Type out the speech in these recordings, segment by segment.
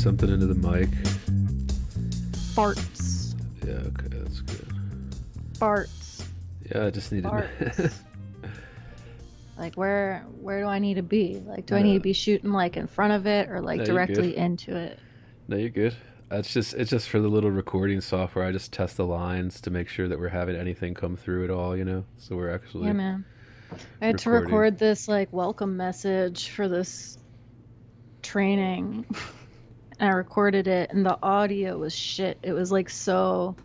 something into the mic? Farts. Yeah, okay, that's good. Farts. Yeah, I just need to know. Farts. Like, where do I need to be? Like, do I need to be shooting, like, in front of it or, like, No, you're good. directly into it? No, you're good. It's just for the little recording software. I just test the lines to make sure that we're having anything come through at all, you know? So we're actually Yeah, man. I had to recording. record this, like, welcome message for this training. And I recorded it, and the audio was shit. It was, like, so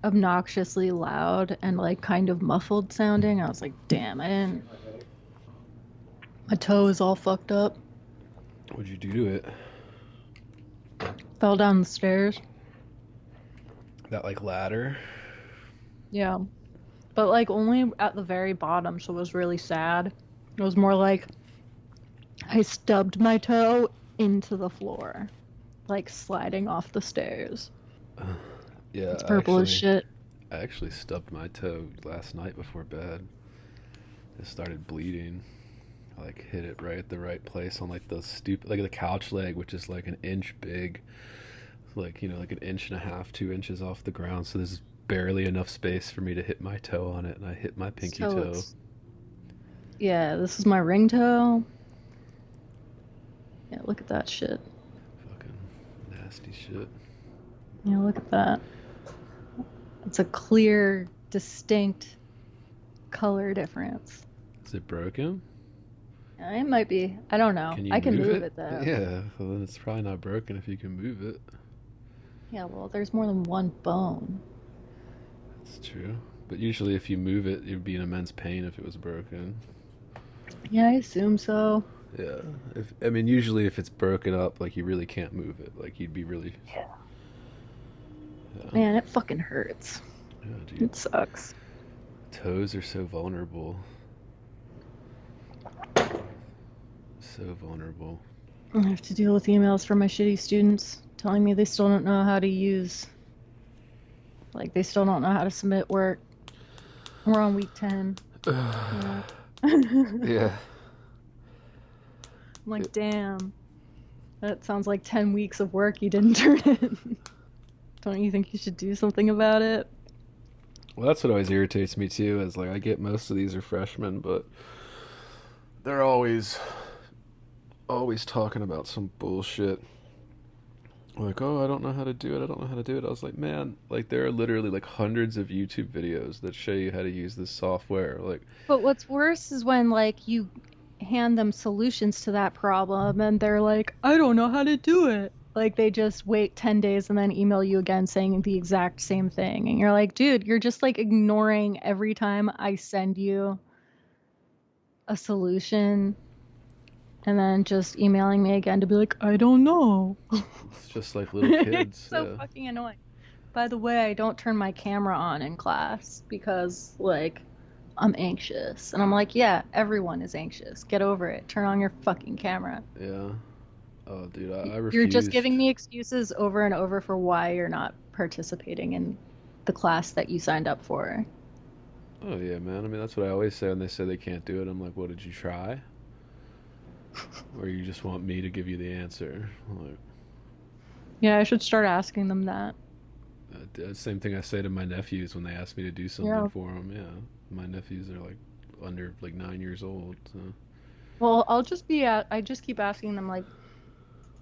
obnoxiously loud and, like, kind of muffled sounding. I was like, damn, my toe is all fucked up. What'd you do to it? Fell down the stairs. That, like, ladder? Yeah. But, like, only at the very bottom, so it was really sad. It was more like I stubbed my toe into the floor, like sliding off the stairs. Yeah, It's purple as shit. I actually stubbed my toe last night before bed. It started bleeding. I, like, hit it right at the right place on, like, the couch leg, which is, like, an inch big. Like, you know, like an inch and a half, 2 inches off the ground. So there's barely enough space for me to hit my toe on it, and I hit my pinky toe. Yeah, this is my ring toe. Yeah, look at that shit. Fucking nasty shit. Yeah, look at that. It's a clear, distinct color difference. Is it broken? It might be. I don't know. Can you I can move move it though. Yeah, well then it's probably not broken if you can move it. Yeah, well, there's more than one bone. That's true. But usually if you move it, it would be in immense pain if it was broken. Yeah, I assume so. Yeah. Usually if it's broken up, like, you really can't move it. Like, you'd be really... Yeah. Yeah. Man, it fucking hurts. Yeah, dude. It sucks. Toes are so vulnerable. So vulnerable. I have to deal with emails from my shitty students telling me they still don't know how to use... Like, they still don't know how to submit work. We're on week 10. Yeah. Yeah. I'm like, damn. That sounds like 10 weeks of work you didn't turn in. Don't you think you should do something about it? Well, that's what always irritates me too, is like I get most of these are freshmen, but they're always talking about some bullshit. Like, oh, I don't know how to do it. I was like, man, like, there are literally like hundreds of YouTube videos that show you how to use this software. Like, but what's worse is when, like, you hand them solutions to that problem and they're like, I don't know how to do it. Like, they just wait 10 days and then email you again saying the exact same thing. And you're like, dude, you're just, like, ignoring every time I send you a solution and then just emailing me again to be like, I don't know. It's just like little kids. It's so fucking annoying. By the way, I don't turn my camera on in class because, like, I'm anxious. And I'm like, yeah, everyone is anxious. Get over it. Turn on your fucking camera. Yeah. Oh, dude, I refuse. You're just giving me excuses over and over for why you're not participating in the class that you signed up for. Oh, yeah, man. I mean, that's what I always say when they say they can't do it. I'm like, well, did you try? Or you just want me to give you the answer? I'm like, yeah, I should start asking them that. Same thing I say to my nephews when they ask me to do something for them. Yeah, my nephews are like under like 9 years old. So. Well, I just keep asking them, like,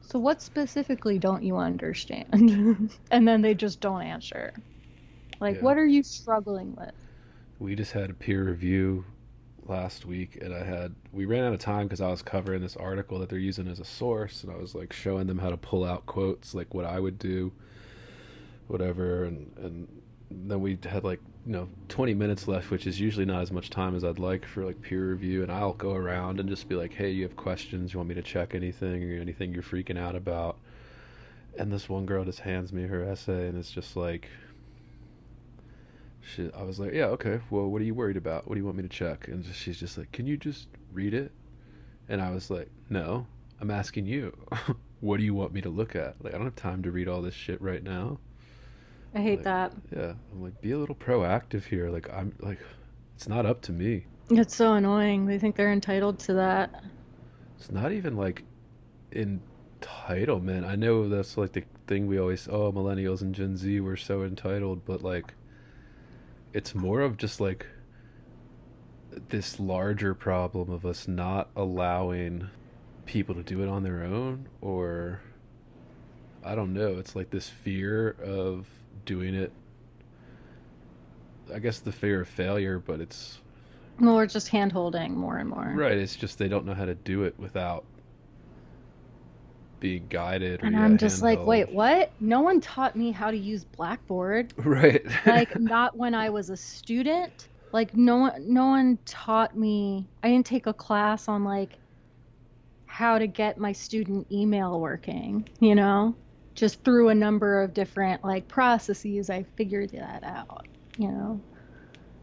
so what specifically don't you understand? And then they just don't answer. Like, what are you struggling with? We just had a peer review last week, and we ran out of time because I was covering this article that they're using as a source, and I was like showing them how to pull out quotes, like what I would do, whatever, and then we had, like, 20 minutes left, which is usually not as much time as I'd like for, like, peer review, and I'll go around and just be like, hey, you have questions, you want me to check anything, or anything you're freaking out about? And this one girl just hands me her essay, and it's just like, shit. I was like, yeah, okay, well, what are you worried about? What do you want me to check? And she's just like, can you just read it? And I was like, no, I'm asking you. What do you want me to look at? Like, I don't have time to read all this shit right now. I hate that. Yeah, I'm like, be a little proactive here. Like, I'm like, it's not up to me. It's so annoying. They think they're entitled to that. It's not even like in entitlement. I know that's like the thing we always, oh, millennials and Gen Z, we're so entitled, but like it's more of just like this larger problem of us not allowing people to do it on their own, or I don't know, it's like this fear of doing it. I guess the fear of failure, but it's Well, we're just hand holding more and more. right, it's just they don't know how to do it without being guided or And yeah, I'm just like, handheld. wait, what? No one taught me how to use Blackboard. Right. Like, not when I was a student. Like, no one taught me. I didn't take a class on like how to get my student email working, you know? Just through a number of different like processes, I figured that out, you know?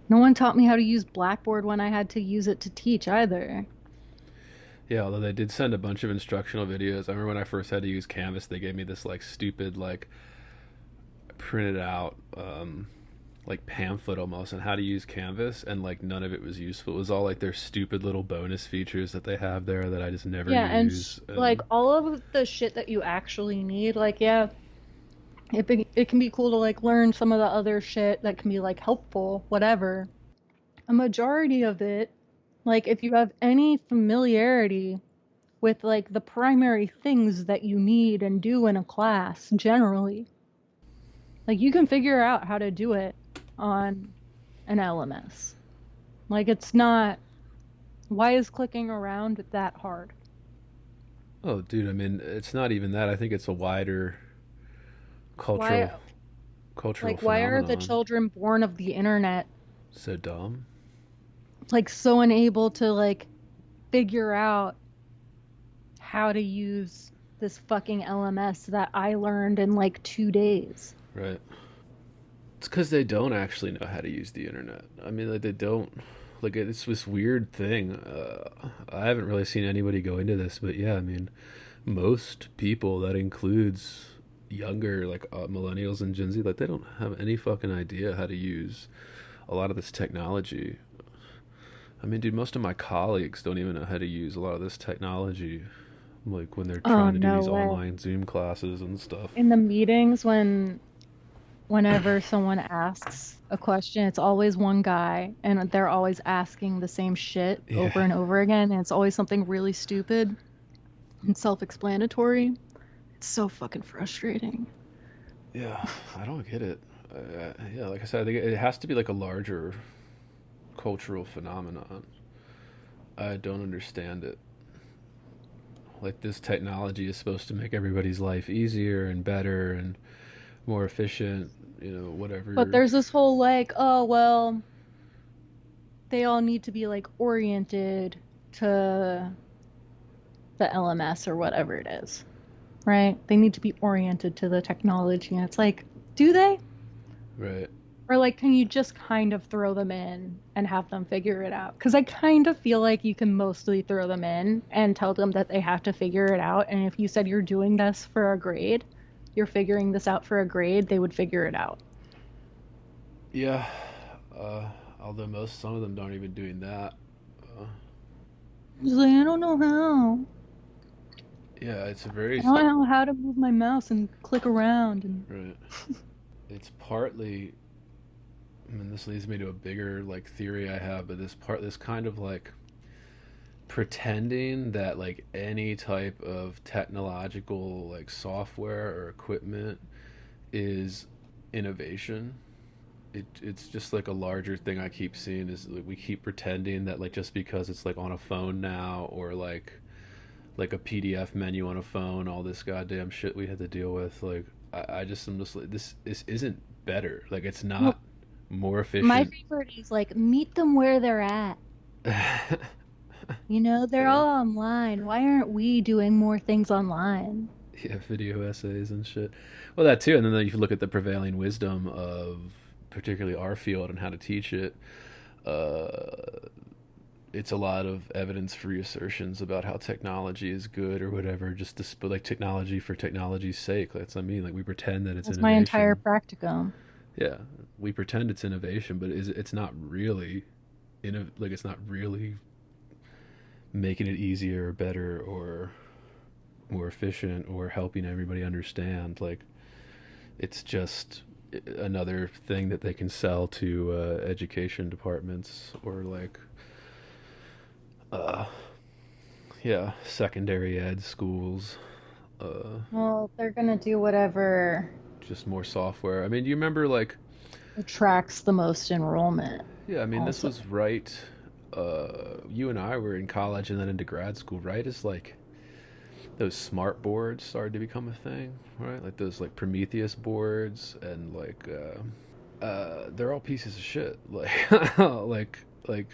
No one taught me how to use Blackboard when I had to use it to teach either. Yeah, although they did send a bunch of instructional videos. I remember when I first had to use Canvas, they gave me this like stupid like printed out like pamphlet almost on how to use Canvas, and like none of it was useful. It was all like their stupid little bonus features that they have there that I just never Yeah, and use. like And all of the shit that you actually need, like yeah, it can be cool to like learn some of the other shit that can be like helpful, whatever. A majority of it, like if you have any familiarity with like the primary things that you need and do in a class generally, like you can figure out how to do it on an LMS. Like it's not, why is clicking around that hard? oh, dude, I mean, it's not even that. I think it's a wider Why cultural cultural like why are the phenomenon. children born of the internet So dumb. like so unable to like figure out how to use this fucking LMS that I learned in like 2 days? Right. It's because they don't actually know how to use the internet. I mean, like they don't. Like it's this weird thing. I haven't really seen anybody go into this, but yeah, I mean, most people, that includes younger, like millennials and Gen Z, like they don't have any fucking idea how to use a lot of this technology. I mean, dude, most of my colleagues don't even know how to use a lot of this technology. Like when they're Oh, trying to do no these way. online Zoom classes and stuff. In the meetings whenever someone asks a question, it's always one guy and they're always asking the same shit Yeah, over and over again, and it's always something really stupid and self-explanatory. It's so fucking frustrating. yeah, I don't get it. Yeah, like I said, I think it has to be like a larger cultural phenomenon. I don't understand it. Like this technology is supposed to make everybody's life easier and better and more efficient, But whatever. there's this whole like, oh well, they all need to be like oriented to the LMS or whatever it is, right? They need to be oriented to the technology. And it's like, do they? Right. Or like, can you just kind of throw them in and have them figure it out? Because I kind of feel like you can mostly throw them in and tell them that they have to figure it out. And if you said you're doing this for a grade, you're figuring this out for a grade, they would figure it out. Yeah. Uh, Although some of them aren't even doing that. Uh, It's like, I don't know how. yeah, it's a I very don't know how to move my mouse and click around. And right. It's partly. I mean, this leads me to a bigger like theory I have, but this kind of like pretending that like any type of technological like software or equipment is innovation. It's just like a larger thing I keep seeing is like we keep pretending that like just because it's like on a phone now, or like a PDF menu on a phone, all this goddamn shit we had to deal with, like I just am just like this isn't better, like it's well, not more my efficient. favorite is like meet them where they're at. Yeah, You know, they're all online. Why aren't we doing more things online? yeah, video essays and shit. Well, that too, and then you look at the prevailing wisdom of particularly our field and how to teach it. Uh, it's a lot of evidence-free assertions about how technology is good or whatever, just to like technology for technology's sake. That's what I mean. Like we pretend that it's That's my entire innovation. practicum. Yeah, we pretend it's innovation, but it's not really, it's not really making it easier or better or more efficient or helping everybody understand. Like, it's just another thing that they can sell to education departments or like uh yeah, secondary ed schools. uh Well, they're gonna do whatever just more software. I mean, do you remember like, attracts the most enrollment, yeah, I mean, this also. was right, you and I were in college and then into grad school, right? As like those smart boards started to become a thing, right? Like those like Prometheus boards and like they're all pieces of shit. Like like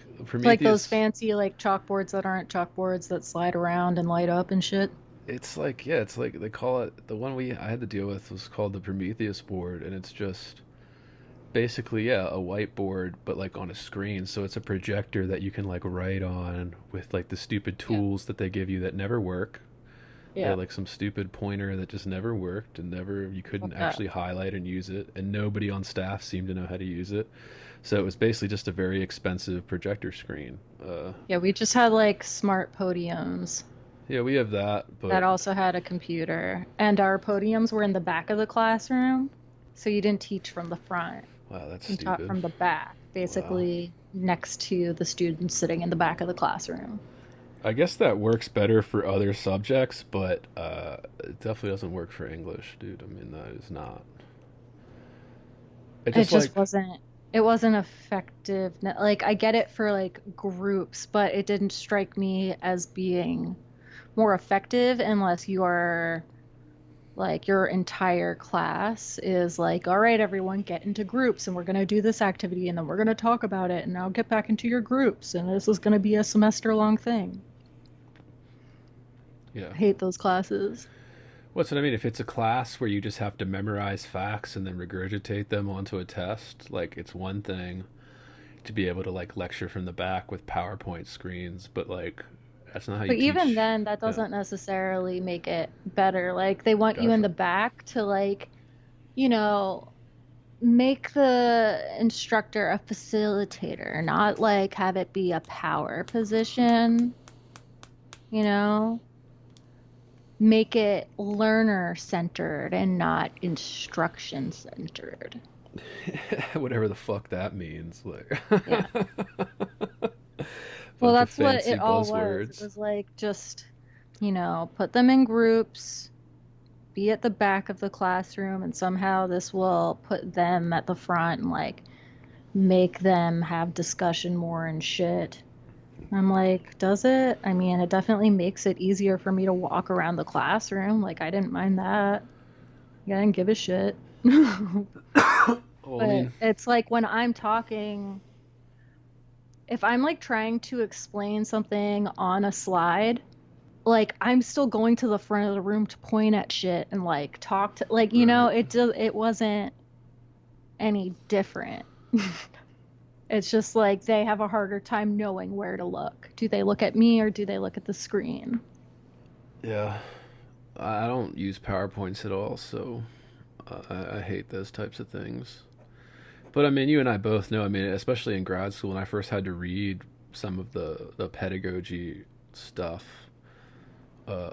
Like those Prometheus. fancy like chalkboards that aren't chalkboards that slide around and light up and shit. It's like, yeah, it's like they call it, the one we I had to deal with was called the Prometheus board, and it's just basically, yeah, a whiteboard but like on a screen. So it's a projector that you can like write on with like the stupid Yeah. tools that they give you that never work. They Yeah. had like some stupid pointer that just never worked, and never, you Fuck couldn't that. actually highlight and use it, and nobody on staff seemed to know how to use it. So it was basically just a very expensive projector screen. Yeah, we just had like smart podiums Yeah, we have that, that but also had a computer, and our podiums were in the back of the classroom, so you didn't teach from the front. wow, that's You taught stupid. from the back, Wow. basically next to the students sitting in the back of the classroom. I guess that works better for other subjects, but it definitely doesn't work for English, dude. I mean, that is not. It It just like, just wasn't it wasn't effective. Like I get it for like groups, but it didn't strike me as being more effective unless your like your entire class is like, all right, everyone get into groups and we're going to do this activity and then we're going to talk about it and now get back into your groups and this is going to be a semester long thing. yeah. I hate those classes. What's what I mean? If it's a class where you just have to memorize facts and then regurgitate them onto a test, like it's one thing to be able to like lecture from the back with PowerPoint screens, but like that's not how you But even teach. then, that Yeah, doesn't necessarily make it better. Like they want you in the definitely. back to like, you know, make the instructor a facilitator, not like have it be a power position, you know? Make it learner centered and not instruction centered. Whatever the fuck that means. Like, Yeah. Well, bunch of that's what fancy it all was. It buzzwords. was like just, put them in groups, be at the back of the classroom, and somehow this will put them at the front and like make them have discussion more and shit. I'm like, does it? I mean, it definitely makes it easier for me to walk around the classroom. Like, I didn't mind that. Yeah, I didn't give a shit. Well, I But mean, it's like when I'm talking, if I'm like trying to explain something on a slide, like I'm still going to the front of the room to point at shit and like talk to like, right. it wasn't any different. It's just like they have a harder time knowing where to look. Do they look at me or do they look at the screen? Yeah, I don't use PowerPoints at all, so I hate those types of things. But I mean, you and I both know. I mean, especially in grad school, when I first had to read some of the pedagogy stuff,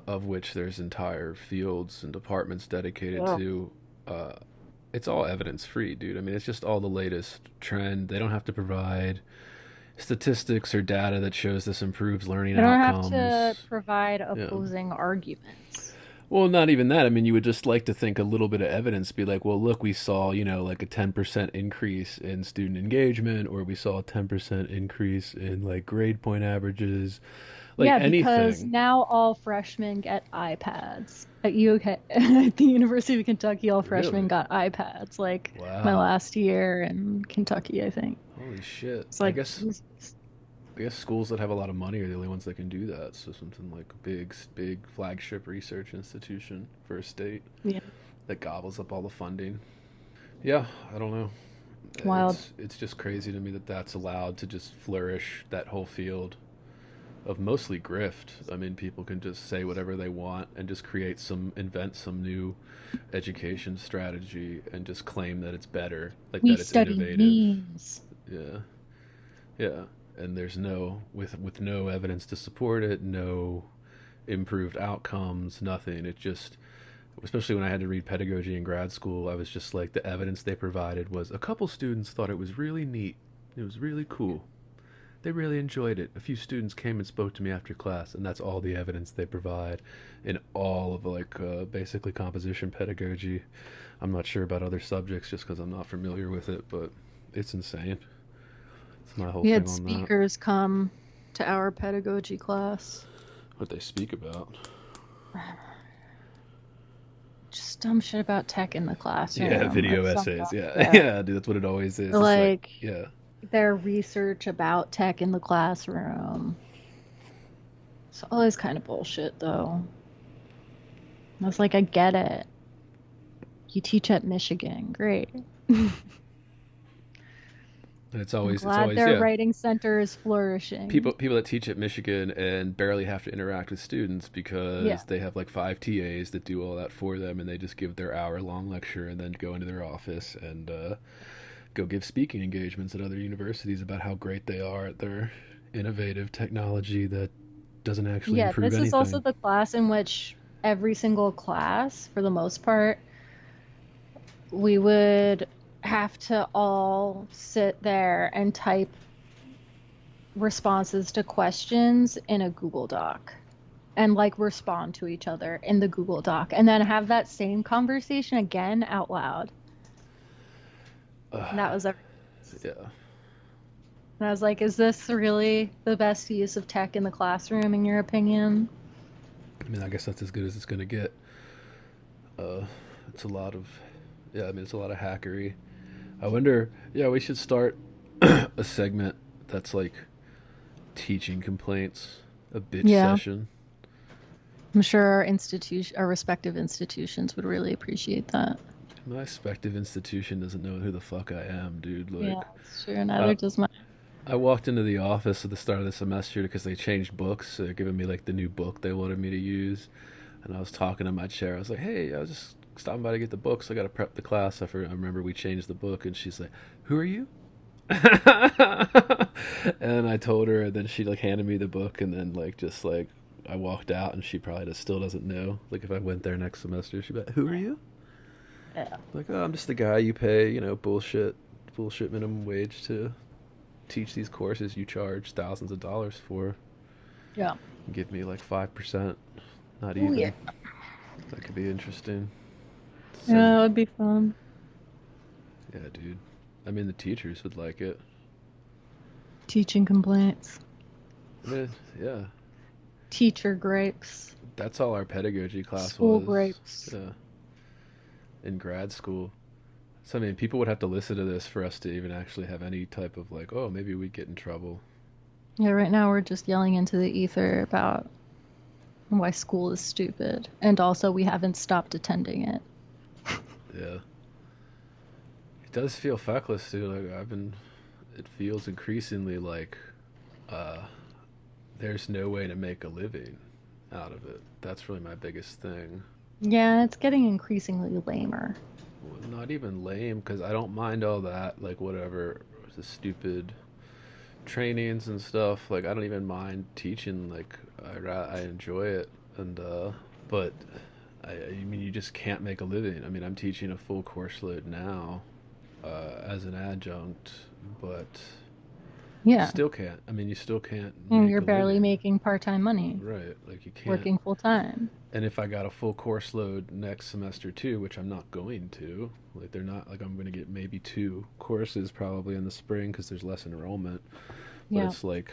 of which there's entire fields and departments dedicated Yeah. to. Uh, it's all evidence free, dude. I mean, it's just all the latest trend. They don't have to provide statistics or data that shows this improves learning I don't have to outcomes. provide Yeah. opposing arguments. Well, not even that. I mean, you would just like to think a little bit of evidence, be like, well, look, we saw, like a 10% increase in student engagement, or we saw a 10% increase in like grade point averages, like Yeah, because anything. now all freshmen get iPads. At UK, at the University of Kentucky, all freshmen Really? got iPads, like my Wow. last year in Kentucky, I think. Holy shit. It's I like, guess I guess schools that have a lot of money are the only ones that can do that. So something like a big flagship research institution for a state yeah, that gobbles up all the funding. Yeah, I don't know. wild. It's just crazy to me that that's allowed to just flourish, that whole field of mostly grift. I mean, people can just say whatever they want and just invent some new education strategy and just claim that it's better, like We that it's study innovative. memes. Yeah, yeah. And there's no, with no evidence to support it, no improved outcomes, nothing. It just, especially when I had to read pedagogy in grad school, I was just like, the evidence they provided was a couple students thought it was really neat. It was really cool. They really enjoyed it. A few students came and spoke to me after class, and that's all the evidence they provide in all of like basically composition pedagogy. I'm not sure about other subjects just because I'm not familiar with it, but it's insane. It's my whole We thing had on that. speakers come to our pedagogy class. What they speak about. Just dumb shit about tech in the Yeah, classroom or video essays. something. Yeah, Yeah. yeah, dude, that's what it always is. It's like, Like yeah, their research about tech in the classroom. It's always kind of bullshit, though. I was like, I get it. You teach at Michigan. Great. and it's I'm always, glad their yeah. writing center is flourishing. People that teach at Michigan and barely have to interact with students Yeah. because they have like 5 TAs that do all that for them, and they just give their hour-long lecture and then go into their office and go give speaking engagements at other universities about how great they are at their innovative technology that doesn't actually Yeah, improve this is also anything. the class in which every single class, for the most part, we would have to all sit there and type responses to questions in a Google Doc and like respond to each other in the Google Doc and then have that same conversation again out loud. And that was every. Yeah. And I was like, is this really the best use of tech in the classroom, in your opinion? I mean, I guess that's as good as it's going to get. Uh, it's a lot of, yeah, I mean, it's a lot of hackery. I wonder, yeah, we should start a segment that's like teaching complaints, a bitch Yeah, session. I'm sure our respective institutions would really appreciate that. My respective institution doesn't know who the fuck I am, dude. Yeah, Like, it's true. I, Neither does mine. I walked into the office at the start of the semester because they changed books. So they're giving me like the new book they wanted me to use. And I was talking to my chair. I was like, hey, I was just stopping by to get the books. I got to prep the class. I remember we changed the book. And she's like, who are you? And I told her, and then she like handed me the book, and then like just like I walked out, and she probably just still doesn't know. Like if I went there next semester, she'd be like, "Who are you?" Yeah. Like, "Oh, I'm just the guy you pay, bullshit minimum wage to teach these courses you charge thousands of dollars for. Yeah. Give me like 5%, not Oh, yeah. even. That could be interesting. Yeah, Send, that would be fun. yeah, dude. I mean, the teachers would like it. Teaching complaints. I mean, yeah, Teacher gripes. that's all our pedagogy class School was. gripes. Yeah, in grad school. So I mean, people would have to listen to this for us to even actually have any type of like, oh, maybe we'd get in trouble. Yeah, right now we're just yelling into the ether about why school is stupid. And also we haven't stopped attending it. Yeah, it does feel feckless, dude. Like I've been, it feels increasingly like uh, there's no way to make a living out of it. That's really my biggest thing. Yeah, it's getting increasingly lamer. Well, not even lame, because I don't mind all that, like whatever, the stupid trainings and stuff. Like I don't even mind teaching. Like I enjoy it, and but I mean you just can't make a living. I mean I'm teaching a full course load now as an adjunct, but Yeah. still can't. I mean you still can't And make you're a barely living, making part-time money right? Like you can't. working full-time. And if I got a full course load next semester too, which I'm not going to, like they're not like I'm going to get maybe 2 courses probably in the spring because there's less enrollment. But Yeah. it's like,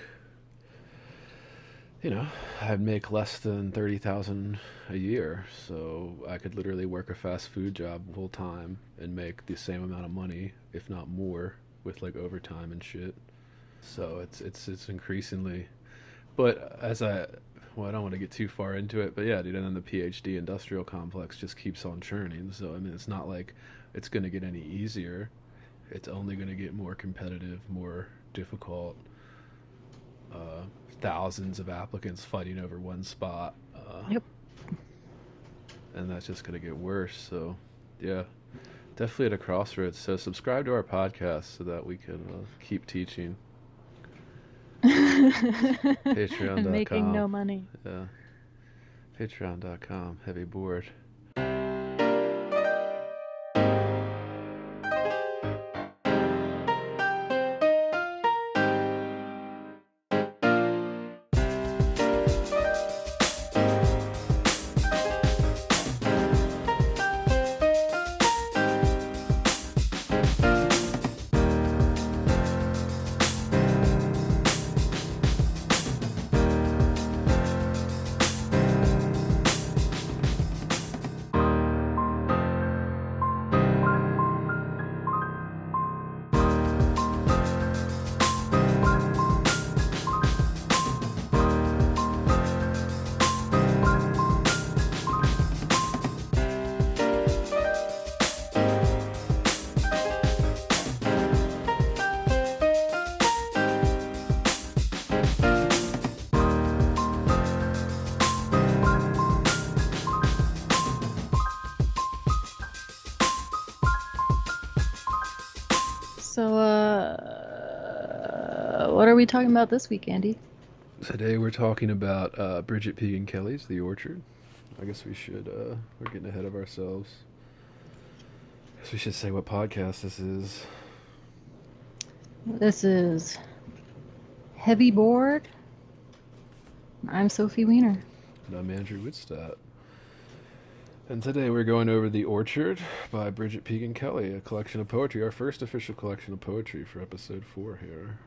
I'd make less than 30,000 a year, so I could literally work a fast food job full time and make the same amount of money, if not more, with like overtime and shit. So it's increasingly, but well, I don't want to get too far into it, but yeah, dude, and then the PhD industrial complex just keeps on churning. So I mean, it's not like it's going to get any easier. It's only going to get more competitive, more difficult. Uh, Thousands of applicants fighting over one spot, Yep. and that's just going to get worse. So, yeah, definitely at a crossroads. So subscribe to our podcast so that we can keep teaching. And making Patreon.com. no money. Yeah. Patreon.com, heavy board. So, what are we talking about this week, Andy? Today we're talking about Brigit Pegeen Kelly's The Orchard. I guess we're getting ahead of ourselves. I guess we should say what podcast this is. This is Heavy Board. I'm Sophie Weiner. And I'm Andrew Whitstadt. And today we're going over The Orchard by Brigit Pegeen Kelly, a collection of poetry, our first official collection of poetry for episode 4 here.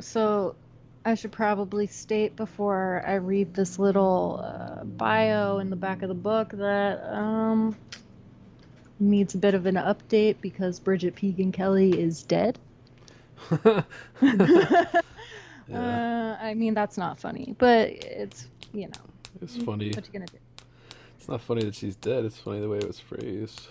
So I should probably state before I read this little bio in the back of the book that needs a bit of an update because Brigit Pegeen Kelly is dead. Yeah. I mean, that's not funny, but it's, It's funny. what you gonna do? It's not funny that she's dead. It's funny the way it was phrased.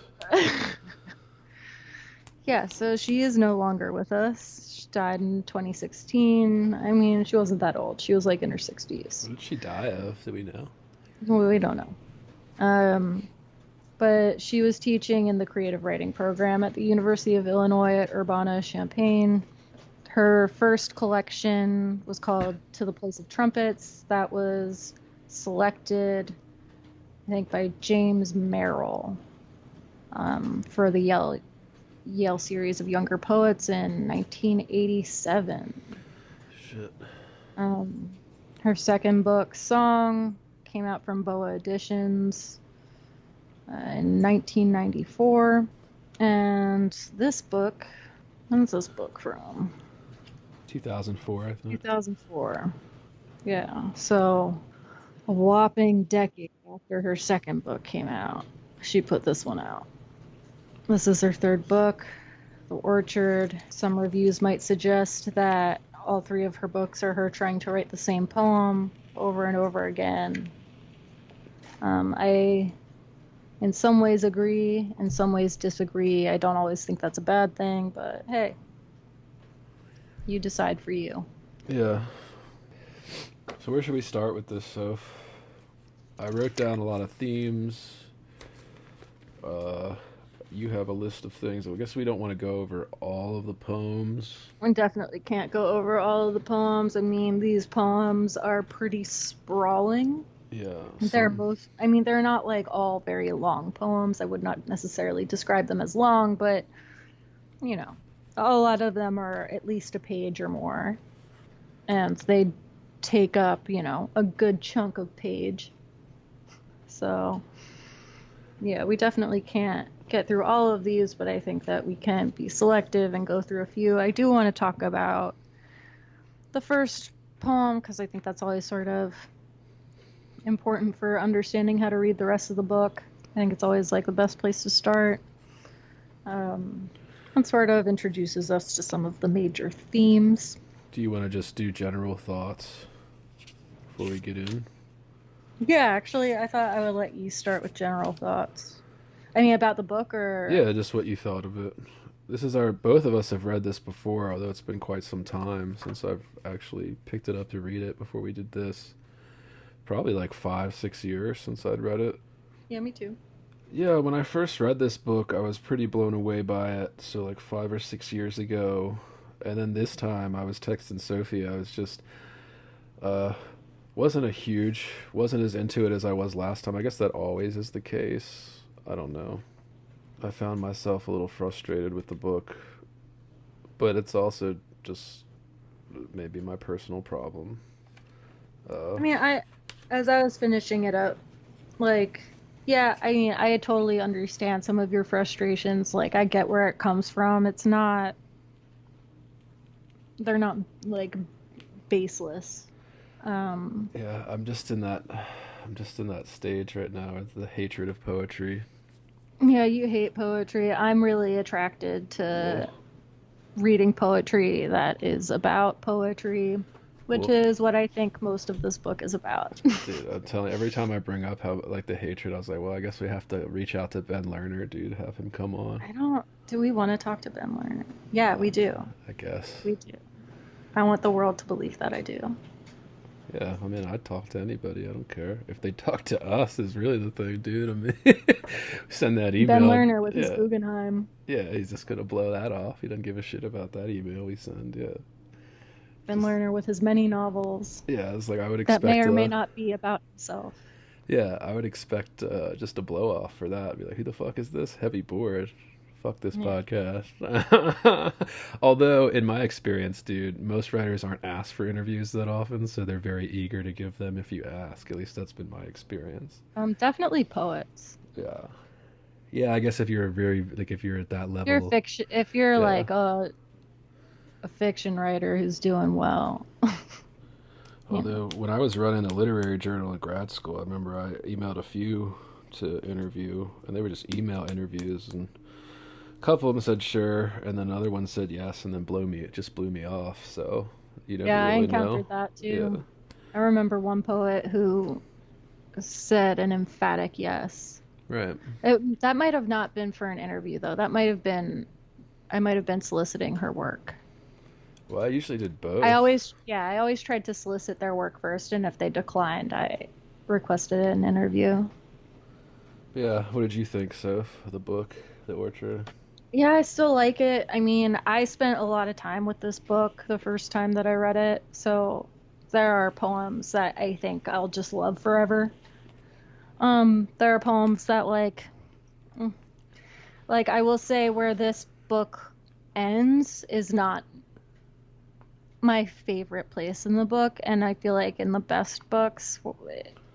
Yeah, so she is no longer with us. She died in 2016. I mean, she wasn't that old. She was like in her 60s. What did she die of? Do we know? Well, we don't know. But she was teaching in the creative writing program at the University of Illinois at Urbana-Champaign. Her first collection was called To the Place of Trumpets. That was selected, I think, by James Merrill for the Yale series of younger poets in 1987. Shit. Her second book, Song, came out from Boa Editions in 1994. And this book, when's this book from? 2004, I think. 2004. Yeah, so a whopping decade after her second book came out, she put this one out. This is her third book, The Orchard. Some reviews might suggest that all three of her books are her trying to write the same poem over and over again. I, in some ways, agree, in some ways disagree. I don't always think that's a bad thing, but hey, you decide for you. Yeah. So where should we start with this, Soph? I wrote down a lot of themes. You have a list of things. I guess we don't want to go over all of the poems. We definitely can't go over all of the poems. I mean, these poems are pretty sprawling. Yeah. They're both, I mean, they're not like all very long poems. I would not necessarily describe them as long, but, a lot of them are at least a page or more. And they take up, a good chunk of page. So, yeah, we definitely can't get through all of these, but I think that we can be selective and go through a few. I do want to talk about the first poem because I think that's always sort of important for understanding how to read the rest of the book. I think it's always like the best place to start. And sort of introduces us to some of the major themes. Do you want to just do general thoughts before we get in? Yeah, actually, I thought I would let you start with general thoughts. I mean, about the book, or... Yeah, just what you thought of it. Both of us have read this before, although it's been quite some time since I've actually picked it up to read it before we did this. Probably like 5-6 years since I'd read it. Yeah, me too. Yeah, when I first read this book, I was pretty blown away by it. So like 5 or 6 years ago. And then this time I was texting Sophie. I was just, wasn't as into it as I was last time. I guess that always is the case. I don't know. I found myself a little frustrated with the book, but it's also just maybe my personal problem. Uh, I mean, as I was finishing it up, like, yeah, I mean, I totally understand some of your frustrations. Like, I get where it comes from. They're not like baseless. Um, yeah, I'm just in that stage right now with the hatred of poetry. yeah, you hate poetry. I'm really attracted Ugh. to reading poetry that is about poetry, which Well, is what I think most of this book is about. dude, I'm telling you, every time I bring up how like the hatred, I was like, well, I guess we have to reach out to Ben Lerner, dude, have him come on. Do we want to talk to Ben Lerner? Yeah, Uh, we do. I guess. We do. I want the world to believe that I do. Yeah, I mean, I'd talk to anybody. I don't care if they talk to us. Is really the thing, dude. I mean, send that Ben email. Lerner with his Yeah, Guggenheim. yeah. He's just gonna blow that off. He doesn't give a shit about that email we send. Yeah, Ben just Lerner with his many novels yeah. It's like I would that may expect. or may not be about himself. Yeah, I would expect just a blow off for that. Be like, who the fuck is this? Heavy board. Fuck this Yeah. podcast. Although, in my experience, dude, most writers aren't asked for interviews that often, so they're very eager to give them if you ask. At least that's been my experience. Definitely poets. Yeah. Yeah, I guess if you're very, like, if you're at that level, If you're yeah. like a fiction writer who's doing well, you know. Although, when I was running a literary journal in grad school, I remember I emailed a few to interview, and they were just email interviews, and a couple of them said sure, and then another one said yes, and then it just blew me off. So you never Yeah, I really know. encountered that Yeah, too. I remember one poet who said an emphatic yes. right. That might have not been for an interview though. I might have been soliciting her work. Well, I usually did both. I always tried to solicit their work first, and if they declined, I requested an interview. Yeah, what did you think, Soph, of the book that we're trying? Yeah, I still like it. I mean, I spent a lot of time with this book the first time that I read it, so there are poems that I think I'll just love forever. There are poems that mm, like I will say where this book ends is not my favorite place in the book, and I feel like in the best books,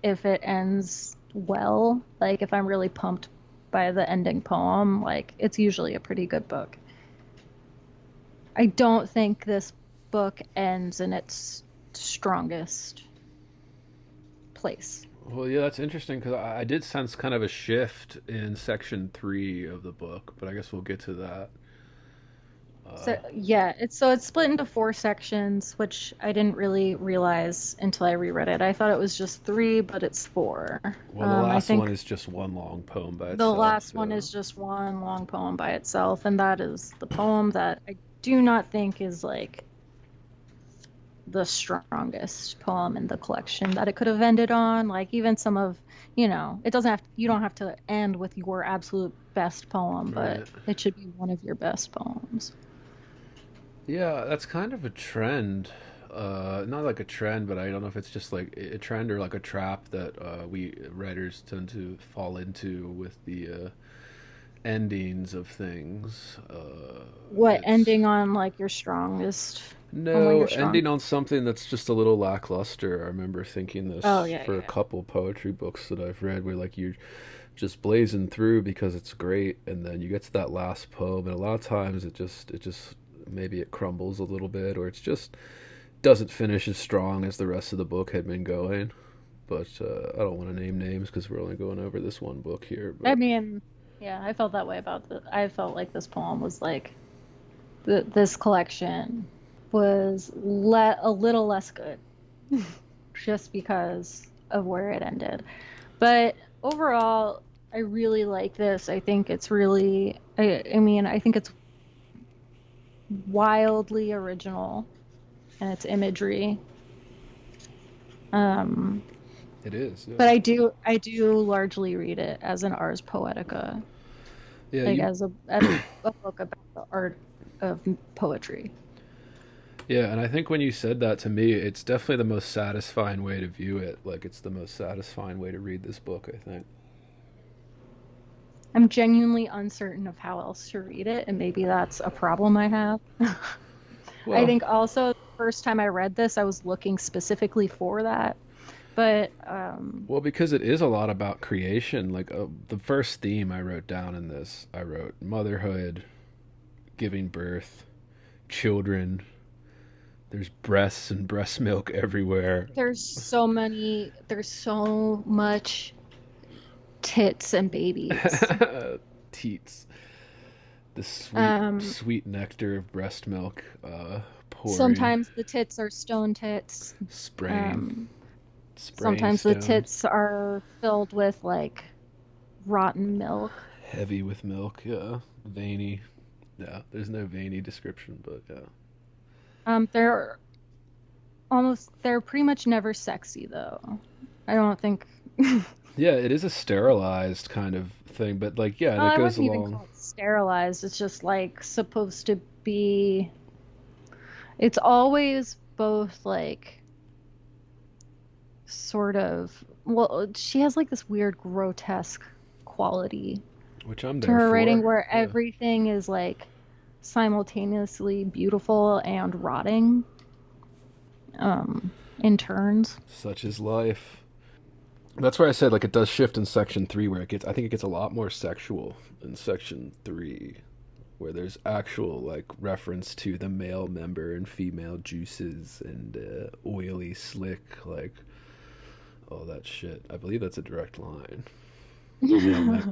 if it ends well, like if I'm really pumped by the ending poem, like it's usually a pretty good book. I don't think this book ends in its strongest place. Well, yeah, that's interesting because I did sense kind of a shift in section three of the book, but I guess we'll get to that. Uh, So yeah, it's split into four sections, which I didn't really realize until I reread it. I thought it was just three, but it's four. well, the I last one think is just one long poem by the itself. last one Yeah. is just one long poem by itself, and that is the poem that I do not think is like the strongest poem in the collection that it could have ended on. Like even some of, it doesn't have you don't have to end with your absolute best poem, but Right. it should be one of your best poems. Yeah, that's kind of a trend. Not like a trend, but I don't know if it's just like a trend or like a trap that we writers tend to fall into with the endings of things. What It's ending on like your strongest on one of no your strong ending on something that's just a little lackluster. I remember thinking Oh this yeah, for a yeah. couple poetry books that I've read, where like you're just blazing through because it's great, and then you get to that last poem, and a lot of times it just maybe it crumbles a little bit, or it's just doesn't finish as strong as the rest of the book had been going. But I don't want to name names because we're only going over this one book here. I But mean, yeah, I felt that way about I felt like this poem was like this collection was a little less good just because of where it ended. But overall, I really like this. I think it's really, I mean, I think it's wildly original in its imagery. Um, it is, but yeah, I do largely read it as an Ars Poetica, yeah. like You as a book about the art of poetry. Yeah, and I think when you said that to me, it's definitely the most satisfying way to view it. Like, it's the most satisfying way to read this book, I think. I'm genuinely uncertain of how else to read it, and maybe that's a problem I have. I Well, think also the first time I read this, I was looking specifically for that. But well, because it is a lot about creation. Like, the first theme I wrote down in this, I wrote motherhood, giving birth, children. There's breasts and breast milk everywhere. there's so much tits and babies. Teats. The sweet, Um, sweet nectar of breast milk pouring, Sometimes the tits are stone tits. spraying, Um, spraying Sometimes the stones. tits are filled with like rotten milk. Heavy with milk, yeah. Veiny. Yeah, there's no veiny description, but yeah. They're they're pretty much never sexy though. I don't think Yeah, it is a sterilized kind of thing, but like, yeah, and it I goes wouldn't even along. call it sterilized. It's just like supposed to be it's always both like sort of well, she has like this weird grotesque quality Which I'm to there her writing for. where Yeah. everything is like simultaneously beautiful and rotting in turns. Such is life. That's why I said like it does shift in section three, where it gets. I think it gets a lot more sexual in section three, where there's actual like reference to the male member and female juices and oily, slick, like all that shit. I believe that's a direct line.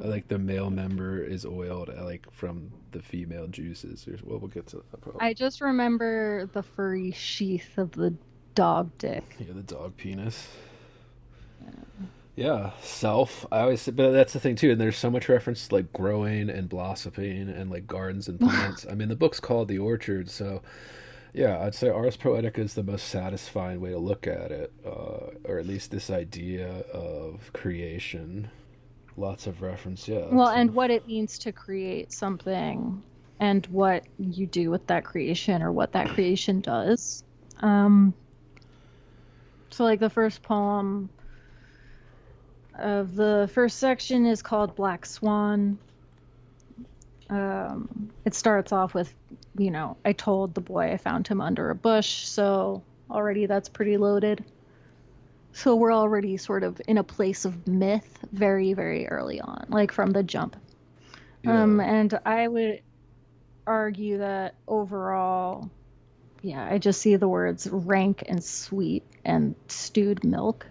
Like the male member is oiled like from the female juices. Well, we'll get to that probably. I just remember the furry sheath of the dog dick. Yeah, the dog penis. Yeah, self. I always, but that's the thing too. And there's so much reference to like growing and blossoming and like gardens and plants. I mean, the book's called The Orchard, so yeah, I'd say Ars Poetica is the most satisfying way to look at it, or at least this idea of creation. Lots of reference, yeah, Well, to and what it means to create something and what you do with that creation or what that creation does. Um, so like the first poem of the first section is called Black Swan. It starts off with, I told the boy I found him under a bush, so already that's pretty loaded. So we're already sort of in a place of myth very, very early on, like from the jump. yeah, And I would argue that overall, yeah, I just see the words rank and sweet and stewed milk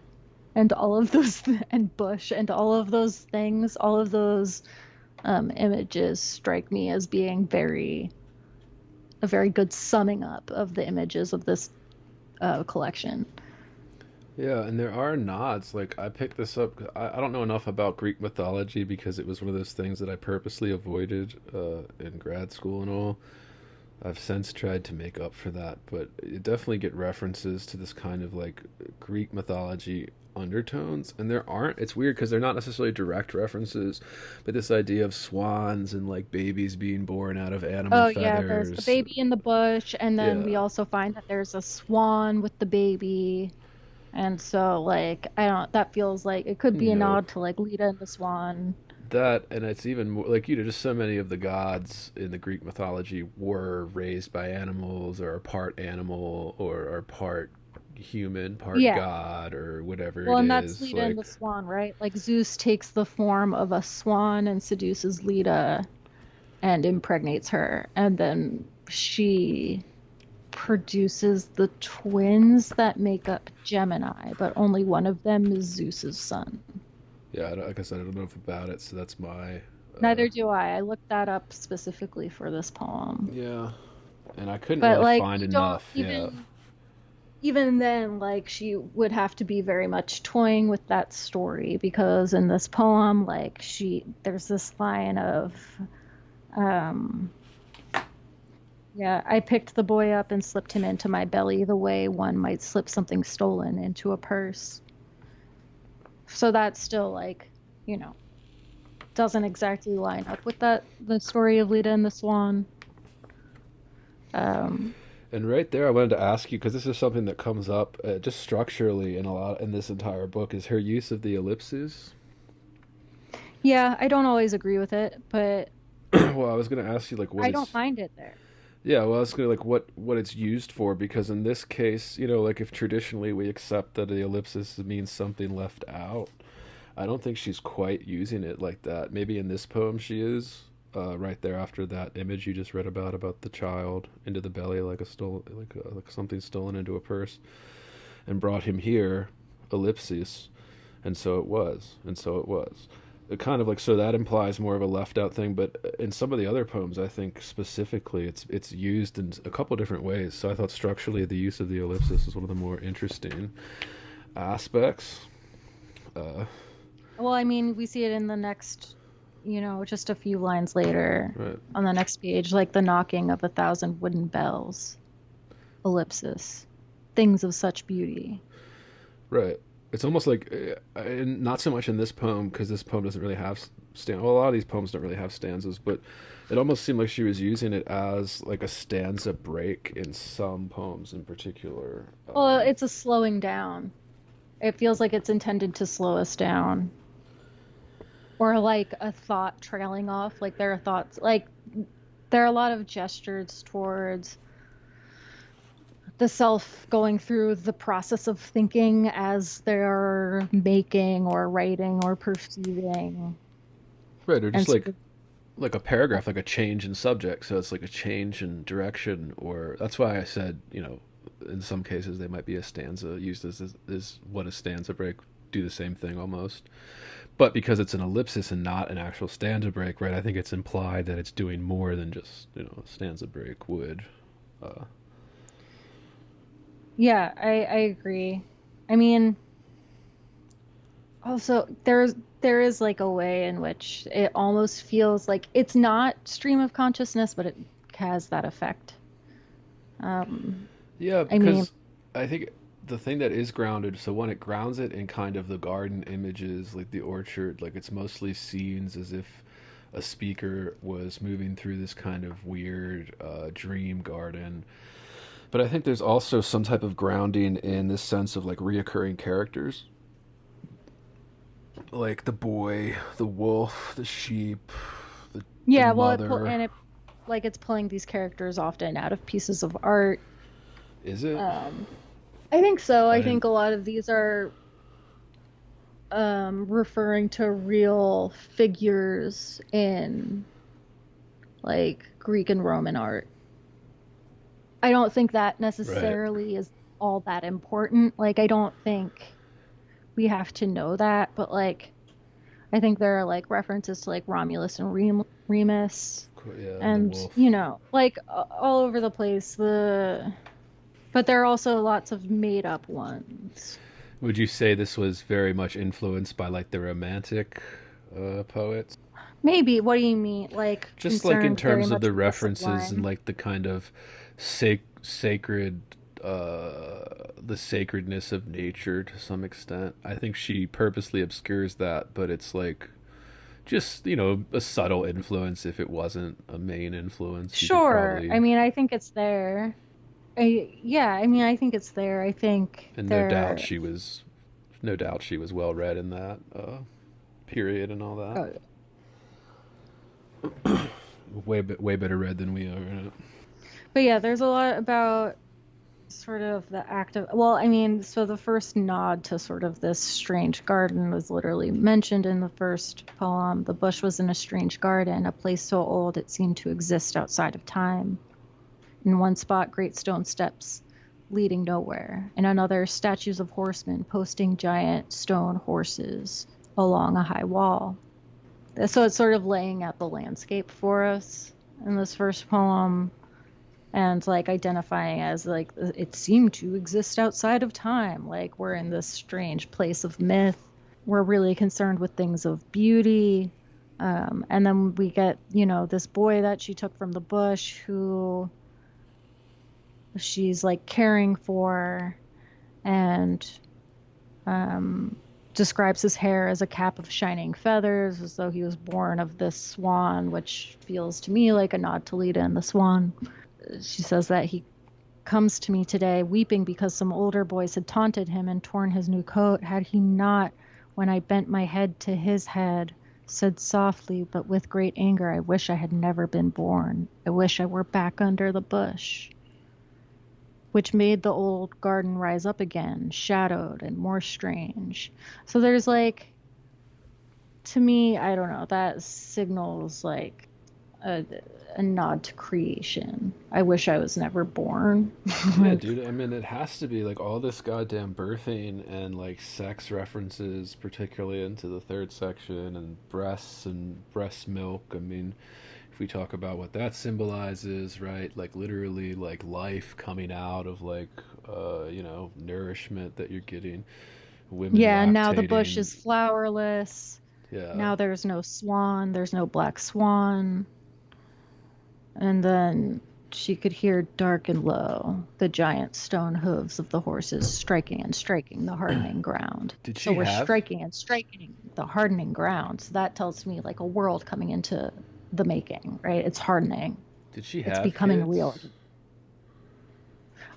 and all of those and bush and all of those things, all of those images strike me as being a very good summing up of the images of this collection. yeah. And there are nods. Like I picked this up. I don't know enough about Greek mythology because it was one of those things that I purposely avoided in grad school and all. I've since tried to make up for that, but you definitely get references to this kind of like Greek mythology undertones, and there aren't. It's weird because they're not necessarily direct references, but this idea of swans and like babies being born out of animal Oh yeah, there's the feathers. baby in the bush, and then we Yeah, also find that there's a swan with the baby. And so like I don't that feels like it could be you a know nod to like Lita and the Swan. that, and it's even more like just so many of the gods in the Greek mythology were raised by animals, or are part animal, or are part human, part Yeah. god, or whatever Well, it and that's is. Lita and the Like, Swan, right? Like Zeus takes the form of a swan and seduces Lita and impregnates her, and then she produces the twins that make up Gemini, but only one of them is Zeus's son. yeah, like I said, I don't know enough about it, so that's my. Uh, Neither do I. I looked that up specifically for this poem. yeah, and I couldn't But really like find you don't enough. Yeah, even then like she would have to be very much toying with that story because in this poem like there's this line of um yeah, I picked the boy up and slipped him into my belly the way one might slip something stolen into a purse. So that's still like, you know, doesn't exactly line up with the story of Lita and the Swan. Um And right there, I wanted to ask you because this is something that comes up just structurally in a lot in this entire book is her use of the ellipses. Yeah, I don't always agree with it, but Well, I was going to ask you like what I don't is mind it there. yeah, well, I was going to like what it's used for because in this case, like if traditionally we accept that the ellipsis means something left out, I don't think she's quite using it like that. Maybe in this poem she is. Right there after that image you just read about the child into the belly like a stole like something stolen into a purse and brought him here, ellipses, and so it was, and so it was. It kind of like so that implies more of a left out thing, but in some of the other poems, I think specifically it's used in a couple different ways. So I thought structurally the use of the ellipsis is one of the more interesting aspects. Uh, Well, I mean, we see it in the next, just a few lines later right, on the next page, like the knocking of 1,000 wooden bells, ellipsis, things of such beauty. right. It's almost like, and not so much in this poem because this poem doesn't really have well, a lot of these poems don't really have stanzas, but it almost seemed like she was using it as like a stanza break in some poems in particular. Well, it's a slowing down. It feels like it's intended to slow us down. Or like a thought trailing off. Like there are thoughts, like there are a lot of gestures towards the self going through the process of thinking as they're making or writing or perceiving. Right, or And just so, like a paragraph, like a change in subject. So it's like a change in direction, or that's why I said, in some cases they might be a stanza used as what a stanza break do the same thing almost. But because it's an ellipsis and not an actual stanza break, right? I think it's implied that it's doing more than just a stanza break would. Uh, yeah, I agree. I mean, also there is like a way in which it almost feels like it's not stream of consciousness, but it has that effect. Um, yeah, I mean, because I think the thing that is grounded, so when it grounds it in kind of the garden images, like the orchard, like it's mostly scenes as if a speaker was moving through this kind of weird dream garden. But I think there's also some type of grounding in this sense of like reoccurring characters, like the boy, the wolf, the sheep, the yeah, well, mother. and it like it's pulling these characters often out of pieces of art. Is it? Um, I think so. I I didn't. think a lot of these are referring to real figures in like Greek and Roman art. I don't think that Right. necessarily is all that important. Like, I don't think we have to know that, but like, I think there are like references to like Romulus and Remus, Yeah, and the and wolf. like all over the place. But there are also lots of made up ones. Would you say this was very much influenced by like the romantic poets? Maybe. What do you mean? Like Just like in concerned very terms of much the with the references and sublime? like the kind of sacred, the sacredness of nature to some extent. I think she purposely obscures that, but it's like just a subtle influence. If it wasn't a main influence, you could Sure. I probably, mean, I think it's there. Yeah, I mean, I think it's there. I think and there. no doubt she was well read in that period and all that. Oh, Way better read than we are in it. but yeah, there's a lot about sort of the act of. Well, I mean, so the first nod to sort of this strange garden was literally mentioned in the first poem. The bush was in a strange garden, a place so old it seemed to exist outside of time. In one spot, great stone steps leading nowhere. In another, statues of horsemen posting giant stone horses along a high wall. So it's sort of laying out the landscape for us in this first poem and like identifying as like it seemed to exist outside of time. Like we're in this strange place of myth. We're really concerned with things of beauty. And then we get, this boy that she took from the bush who she's like caring for and describes his hair as a cap of shining feathers, as though he was born of this swan, which feels to me like a nod to Leda and the Swan. She says that he comes to me today, weeping because some older boys had taunted him and torn his new coat, had he not, when I bent my head to his head, said softly, but with great anger, I wish I had never been born. I wish I were back under the bush. Which made the old garden rise up again, shadowed and more strange. So there's like, to me, I don't know, that signals like a nod to creation. I wish I was never born. Yeah, dude. I mean, it has to be like all this goddamn birthing and like sex references, particularly into the third section, and breasts and breast milk. I mean, if we talk about what that symbolizes, right? Like literally, like life coming out of like, nourishment that you're getting. Women Yeah, now the bush lactating. is flowerless. Yeah. Now there's no swan, there's no black swan. And then she could hear dark and low the giant stone hooves of the horses striking and striking the hardening ground. Did So she we're have? striking and striking the hardening ground. So that tells me like a world coming into the making, right? It's hardening. Did she It's have becoming real. kids?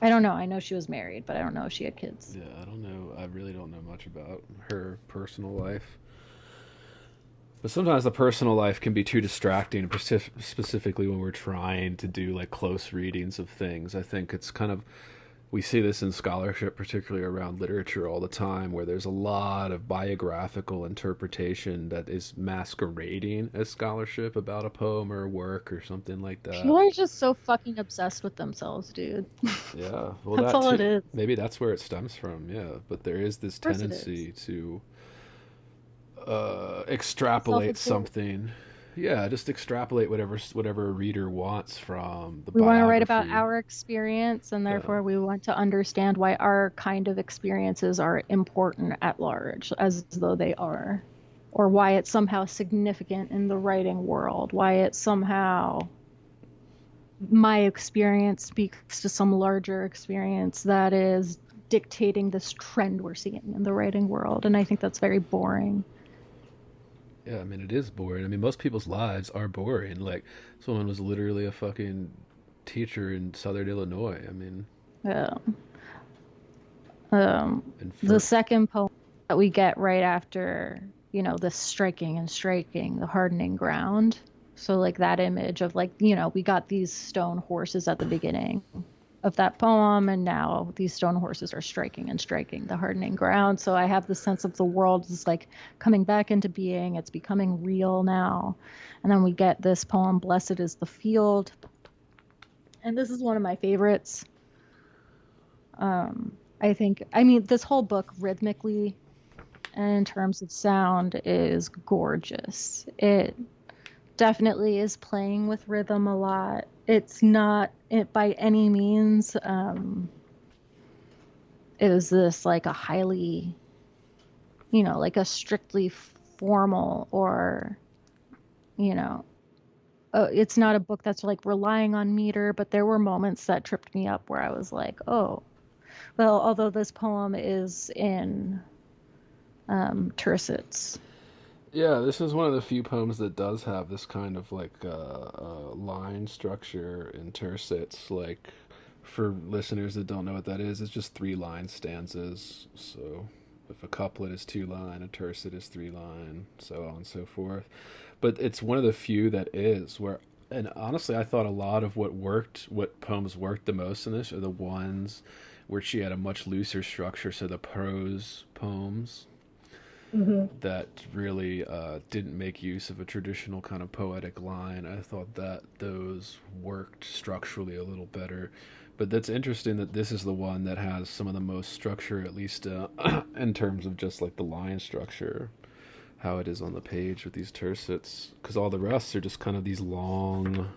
I don't know. I know she was married, but I don't know if she had kids. Yeah, I don't know. I really don't know much about her personal life. But sometimes the personal life can be too distracting, specifically when we're trying to do like close readings of things. I think it's kind of, we see this in scholarship, particularly around literature all the time, where there's a lot of biographical interpretation that is masquerading as scholarship about a poem or a work or something like People that. are just so fucking obsessed with themselves, dude. Yeah, well, That's that all it too. is. Maybe that's where it stems from, yeah. But there is this Of course it is. tendency to extrapolate Self-absorbed. something. Yeah, just extrapolate whatever a reader wants from the We want to write about biography. our experience, and Yeah, therefore we want to understand why our kind of experiences are important at large, as though they are, or why it's somehow significant in the writing world, why it's somehow my experience speaks to some larger experience that is dictating this trend we're seeing in the writing world. And I think that's very boring. yeah. I mean, it is boring. I mean, most people's lives are boring. Like, this woman was literally a fucking teacher in Southern Illinois. I mean, Uh, um, and the for second poem that we get right after, the striking and striking, the hardening ground. So, like that image of, like, we got these stone horses at the beginning of that poem, and now these stone horses are striking and striking the hardening ground. So I have the sense of the world is like coming back into being. It's becoming real now. And then we get this poem, Blessed is the Field. And this is one of my favorites. I mean, this whole book rhythmically and in terms of sound is gorgeous. It definitely is playing with rhythm a lot. It's not it by any means is this like a highly, like a strictly formal or, you know, it's not a book that's like relying on meter, but there were moments that tripped me up where I was like, oh, well, although this poem is in tercets. Yeah, this is one of the few poems that does have this kind of like line structure in tercets. Like, for listeners that don't know what that is, it's just three line stanzas. So if a couplet is two line, a tercet is three line, so on and so forth. But it's one of the few that is where, and honestly, I thought a lot of what poems worked the most in this are the ones where she had a much looser structure. So the prose poems Hmm. that really didn't make use of a traditional kind of poetic line. I thought that those worked structurally a little better. But that's interesting that this is the one that has some of the most structure, at least in terms of just like the line structure, how it is on the page with these tercets. Because all the rest are just kind of these long,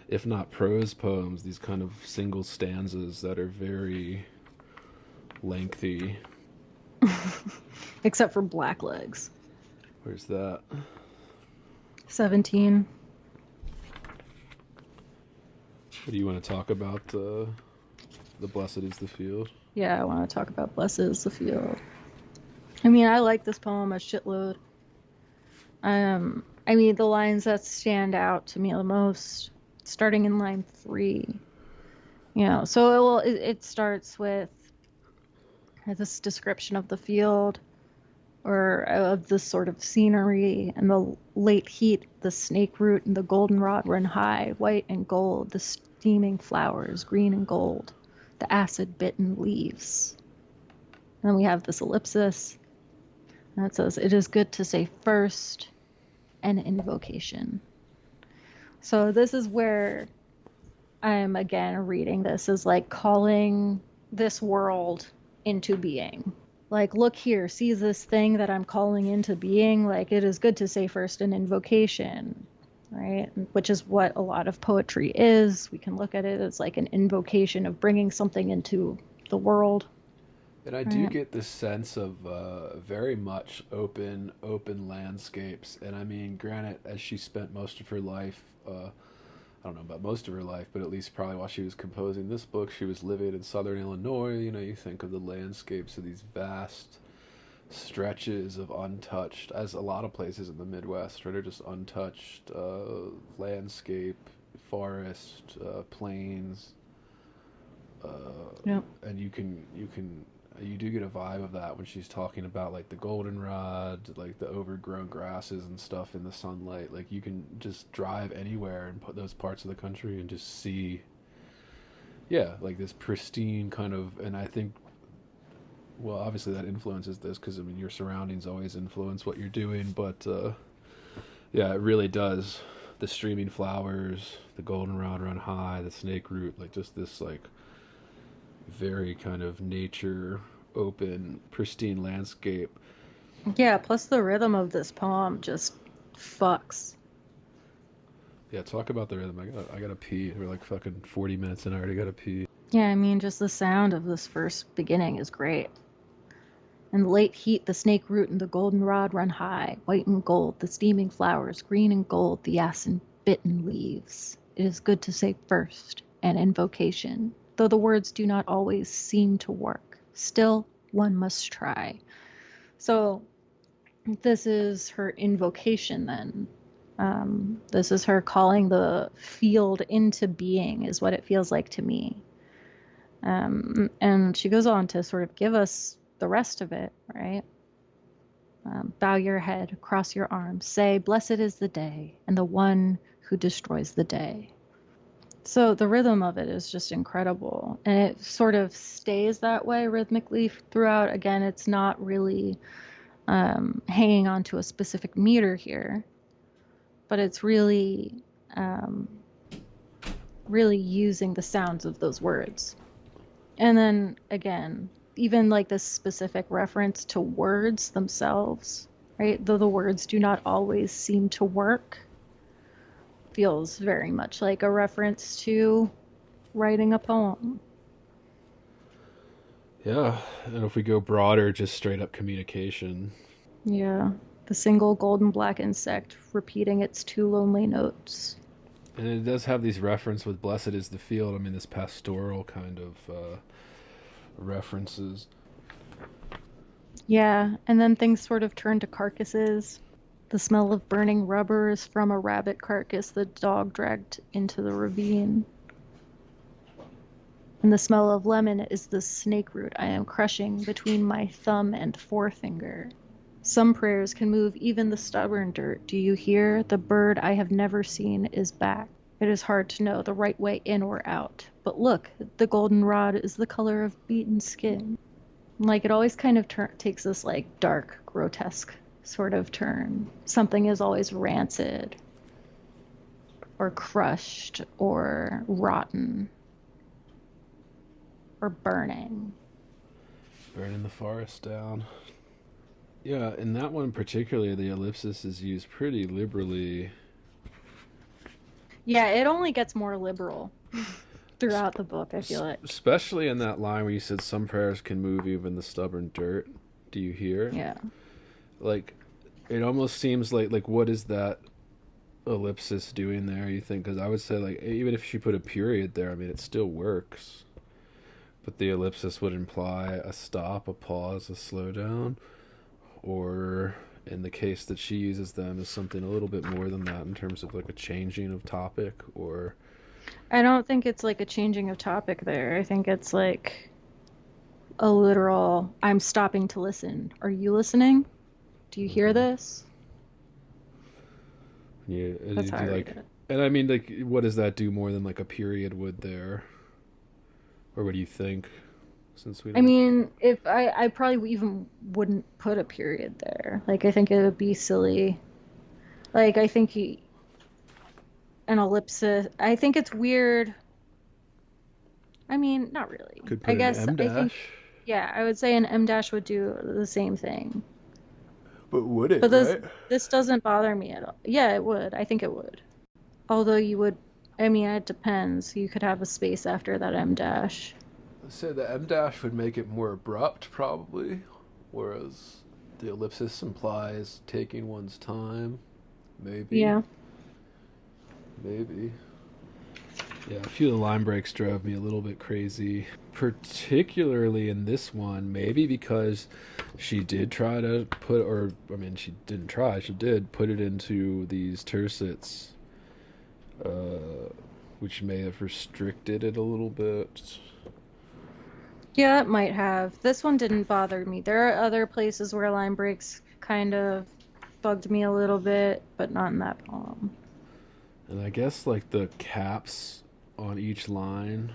if not prose poems, these kind of single stanzas that are very lengthy. Except for Blacklegs. Where's that? 17. Do you want to talk about the Blessed is the Field? Yeah, I want to talk about Blessed is the Field. I mean, I like this poem a shitload. I mean, the lines that stand out to me the most, starting in line 3. So it starts with this description of the field or of this sort of scenery. In the late heat, the snake root and the goldenrod run high, white and gold, the steaming flowers, green and gold, the acid-bitten leaves. And then we have this ellipsis, and it says, it is good to say first an invocation. So this is where I'm, again, reading this as like calling this world into being. Like, look here, see this thing that I'm calling into being? Like, it is good to say first an invocation, right? Which is what a lot of poetry is. We can look at it as like an invocation of bringing something into the world. And I do get this sense of very much open landscapes. And I mean, granted, as she spent most of her life, I don't know about most of her life, but at least probably while she was composing this book, she was living in southern Illinois. You think of the landscapes of these vast stretches of untouched, as a lot of places in the Midwest, right, are just untouched landscape, forest, plains, and you do get a vibe of that when she's talking about like the goldenrod, like the overgrown grasses and stuff in the sunlight. Like you can just drive anywhere and put those parts of the country and just see, yeah, like this pristine kind of. And I think, well, obviously that influences this because I mean your surroundings always influence what you're doing, but yeah, it really does. The streaming flowers, the goldenrod run high, the snake root, like just this like very kind of nature open pristine landscape. Yeah, plus the rhythm of this poem just fucks. Yeah, talk about the rhythm. I gotta pee. We're like fucking 40 minutes and I already gotta pee. Yeah, I mean, just the sound of this first beginning is great. In the late heat, the snake root and the goldenrod run high, white and gold, the steaming flowers, green and gold, the acid-bitten leaves. It is good to say first an invocation, though the words do not always seem to work. Still, one must try. So this is her invocation then. This is her calling the field into being, is what it feels like to me. And she goes on to sort of give us the rest of it, right? Bow your head, cross your arms, say, blessed is the day, and the one who destroys the day. So the rhythm of it is just incredible. And it sort of stays that way rhythmically throughout. Again, it's not really hanging on to a specific meter here, but it's really, really using the sounds of those words. And then again, even like this specific reference to words themselves, right? Though the words do not always seem to work, feels very much like a reference to writing a poem. Yeah, and if we go broader, just straight up communication. Yeah, the single golden black insect repeating its two lonely notes. And it does have these reference with blessed is the field. I mean, this pastoral kind of references. Yeah, and then things sort of turn to carcasses. The smell of burning rubber is from a rabbit carcass the dog dragged into the ravine. And the smell of lemon is the snake root I am crushing between my thumb and forefinger. Some prayers can move even the stubborn dirt. Do you hear? The bird I have never seen is back. It is hard to know the right way in or out. But look, the goldenrod is the color of beaten skin. Like, it always kind of takes this, like, dark, grotesque sort of turn. Something is always rancid or crushed or rotten or burning. Burning the forest down. Yeah, in that one particularly, the ellipsis is used pretty liberally. Yeah, it only gets more liberal throughout the book, I feel like. Especially in that line where you said some prayers can move even the stubborn dirt. Do you hear? Yeah. Like, it almost seems like what is that ellipsis doing there, you think? Because I would say, like, even if she put a period there, I mean, it still works. But the ellipsis would imply a stop, a pause, a slowdown. Or in the case that she uses them is something a little bit more than that in terms of like a changing of topic or I don't think it's like a changing of topic there. I think it's like a literal, I'm stopping to listen. Are you listening? Do you hear Hmm. this? Yeah, That's and how do I you read like, it. and I mean, like, what does that do more than like a period would there, or what do you think? Since we I don't, mean, if I probably even wouldn't put a period there. Like, I think it would be silly. Like, I think an ellipsis, I think it's weird. I mean, not really. could I put an guess M I think, dash, yeah, I would say an M dash would do the same thing. but would it, But this right? this doesn't bother me at all. Yeah, it would. I think it would. Although you would, I mean, it depends. You could have a space after that M dash. Let's say the M dash would make it more abrupt, probably, whereas the ellipsis implies taking one's time. Maybe, Yeah. maybe. Yeah, a few of the line breaks drove me a little bit crazy, particularly in this one. Maybe because she did try to put, or I mean, she didn't try. She did put it into these tercets, which may have restricted it a little bit. Yeah, it might have. This one didn't bother me. There are other places where line breaks kind of bugged me a little bit, but not in that poem. And I guess like the caps on each line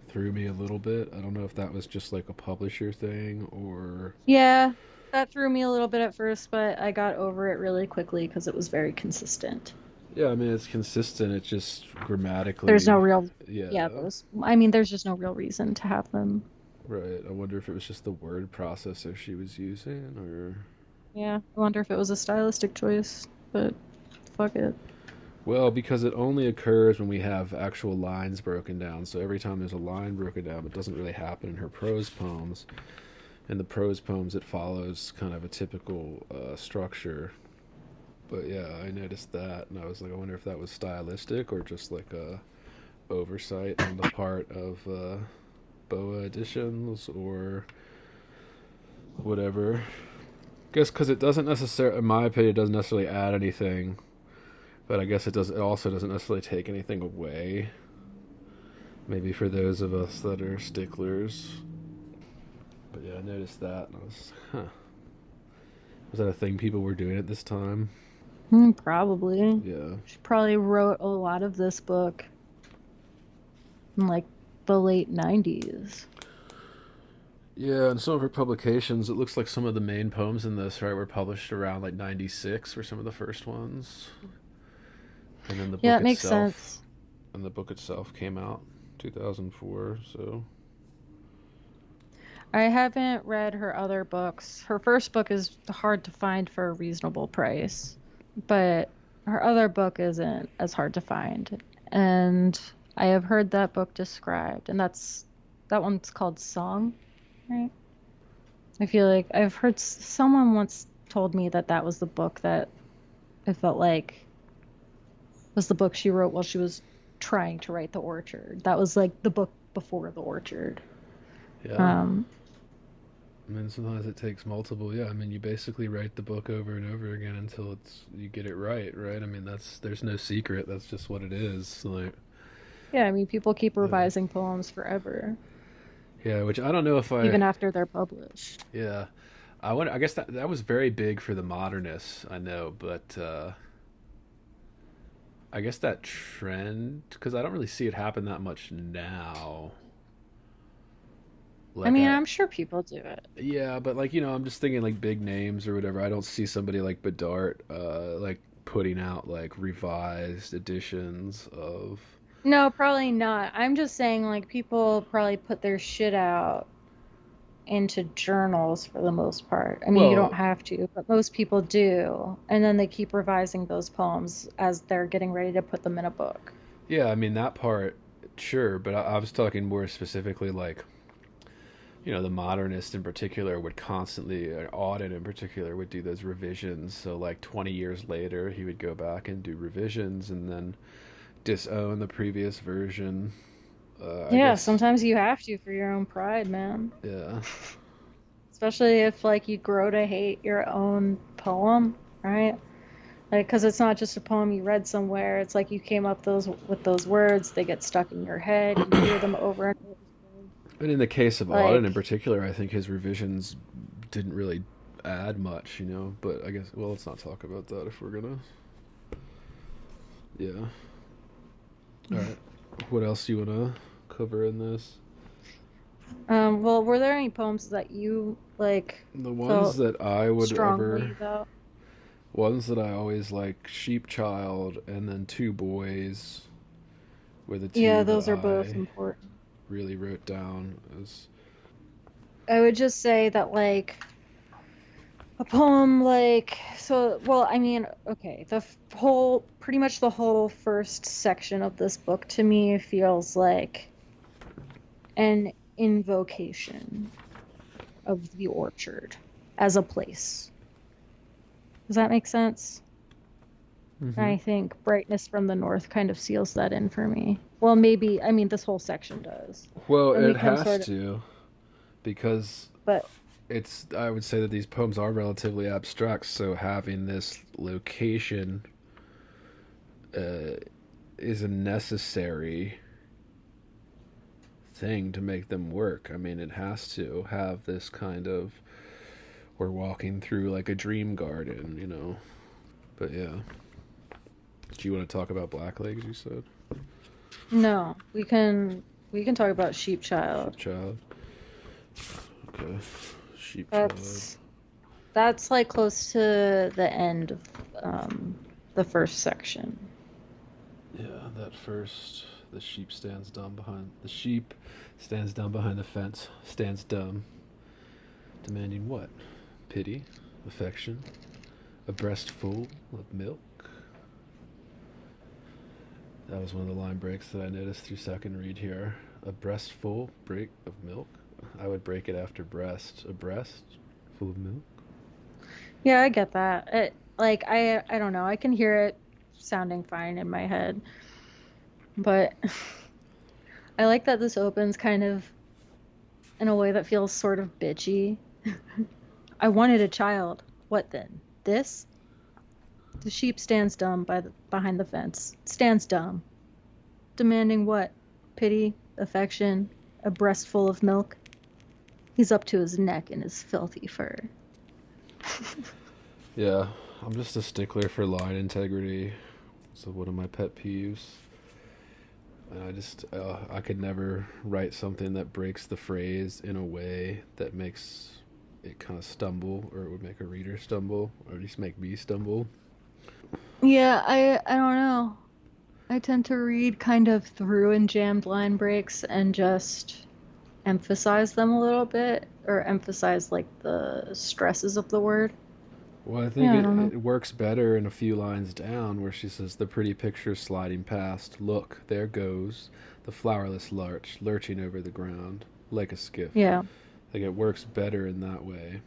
threw me a little bit. I don't know if that was just like a publisher thing or. Yeah, that threw me a little bit at first, but I got over it really quickly because it was very consistent. Yeah, I mean it's consistent. It's just There's no grammatically, real, yeah, yeah, I mean, there's just no real reason to have them. right. I wonder if it was just the word processor she was using, or. Yeah, I wonder if it was a stylistic choice, but fuck it. Well, because it only occurs when we have actual lines broken down. So every time there's a line broken down, it doesn't really happen in her prose poems. In the prose poems, it follows kind of a typical structure. But yeah, I noticed that, and I was like, I wonder if that was stylistic or just like a oversight on the part of Boa Editions or whatever. Guess because it doesn't necessarily, in my opinion, it doesn't necessarily add anything, but I guess it does. It also doesn't necessarily take anything away. Maybe for those of us that are sticklers. But yeah, I noticed that, and I was, huh. Was that a thing people were doing at this time? Probably. Yeah. She probably wrote a lot of this book in like the late 90s. Yeah, and some of her publications, it looks like some of the main poems in this, right, were published around like 96 were some of the first ones. And then the Yeah, book it makes itself, sense. and the book itself came out 2004, so. I haven't read her other books. Her first book is hard to find for a reasonable price, but her other book isn't as hard to find. And I have heard that book described, and that one's called Song, right? I feel like I've heard someone once told me that that was the book that it felt like was the book she wrote while she was trying to write The Orchard. That was like the book before The Orchard. Yeah. Um, I mean, sometimes it takes multiple. Yeah, I mean, you basically write the book over and over again until you get it right, right? I mean, there's no secret. That's just what it is. Like, yeah, I mean, people keep uh, revising poems forever, yeah, which I don't know if I. even after they're published. Yeah, I guess that was very big for the modernists. I know, but I guess that trend because I don't really see it happen that much now. I Like mean, I I'm sure people do it. Yeah, but like I'm just thinking like big names or whatever. I don't see somebody like Bedart like putting out like revised editions of. No, probably not. I'm just saying, like, people probably put their shit out into journals for the most part. I mean, you don't Well, have to, but most people do. And then they keep revising those poems as they're getting ready to put them in a book. yeah, I mean that part, sure, but I was talking more specifically like the modernist in particular would constantly, Auden in particular, would do those revisions. So like 20 years later, he would go back and do revisions and then disown the previous version. I Yeah, guess, sometimes you have to for your own pride, man. yeah. Especially if, like, you grow to hate your own poem, right? Like, because it's not just a poem you read somewhere. It's like you came up with those words. They get stuck in your head. You hear them over and over again. And in the case of Auden in Like, particular, I think his revisions didn't really add much, you know. But I guess, well, let's not talk about that if we're gonna. Yeah. All right. What else you wanna cover in this? well, were there any poems that you like The ones felt that I would strongly ever, about? ones that I always like, Sheep Child and then Two Boys were the Yeah, two that those are both I important. really wrote down as. I would just say that like a poem like so well, I mean, okay, whole pretty much the whole first section of this book to me feels like an invocation of the orchard as a place. Does that make sense? And Mm-hmm. I think Brightness from the North kind of seals that in for me. Well, maybe, I mean, this whole section does. Well, Then we it come has sort of, to because but it's. I would say that these poems are relatively abstract, so having this location uh, is a necessary thing to make them work. I mean, it has to have this kind of we're walking through like a dream garden, you know. But yeah, do you want to talk about Black Legs? You said no, we can talk about Sheep Sheep Child. Child. Okay, Sheep Child. That's that's like close to the end of the first section. Yeah, that first. The sheep stands dumb behind the fence. Stands dumb, demanding what? Pity, affection, a breast full of milk. That was one of the line breaks that I noticed through second read here. A breast full break of milk. I would break it after breast. A breast full of milk. Yeah, I get that. Like I don't know. I can hear it sounding fine in my head, but I like that this opens kind of in a way that feels sort of bitchy. I wanted a child. What then? This? The sheep stands dumb behind the fence. Stands dumb. Demanding what? Pity, affection, a breast full of milk. He's up to his neck in his filthy fur. Yeah, I'm just a stickler for line integrity. So one of my pet peeves. And I could never write something that breaks the phrase in a way that makes it kind of stumble, or it would make a reader stumble, or at least make me stumble. Yeah, I don't know. I tend to read kind of through and jammed line breaks and just emphasize them a little bit or emphasize like the stresses of the word. Well, I think Yeah, I it, don't know. it works better in a few lines down where she says, the pretty picture sliding past. Look, there goes the flowerless larch lurching over the ground like a skiff. Yeah. Like, it works better in that way.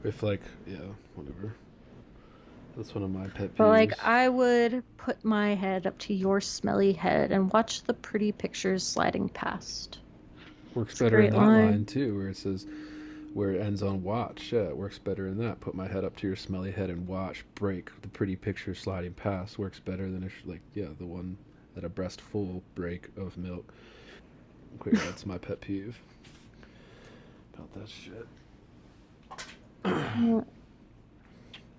If, like, yeah, whatever. That's one of my pet But like peeves. I would put my head up to your smelly head and watch the pretty pictures sliding past. Works It's a better in great that line, line. too, where it says, where it ends on watch. Yeah, it works better in that. Put my head up to your smelly head and watch. Break the pretty picture sliding past. Works better than like, yeah, the one that a breast full break of milk. Okay, that's my pet peeve about that shit. Yeah.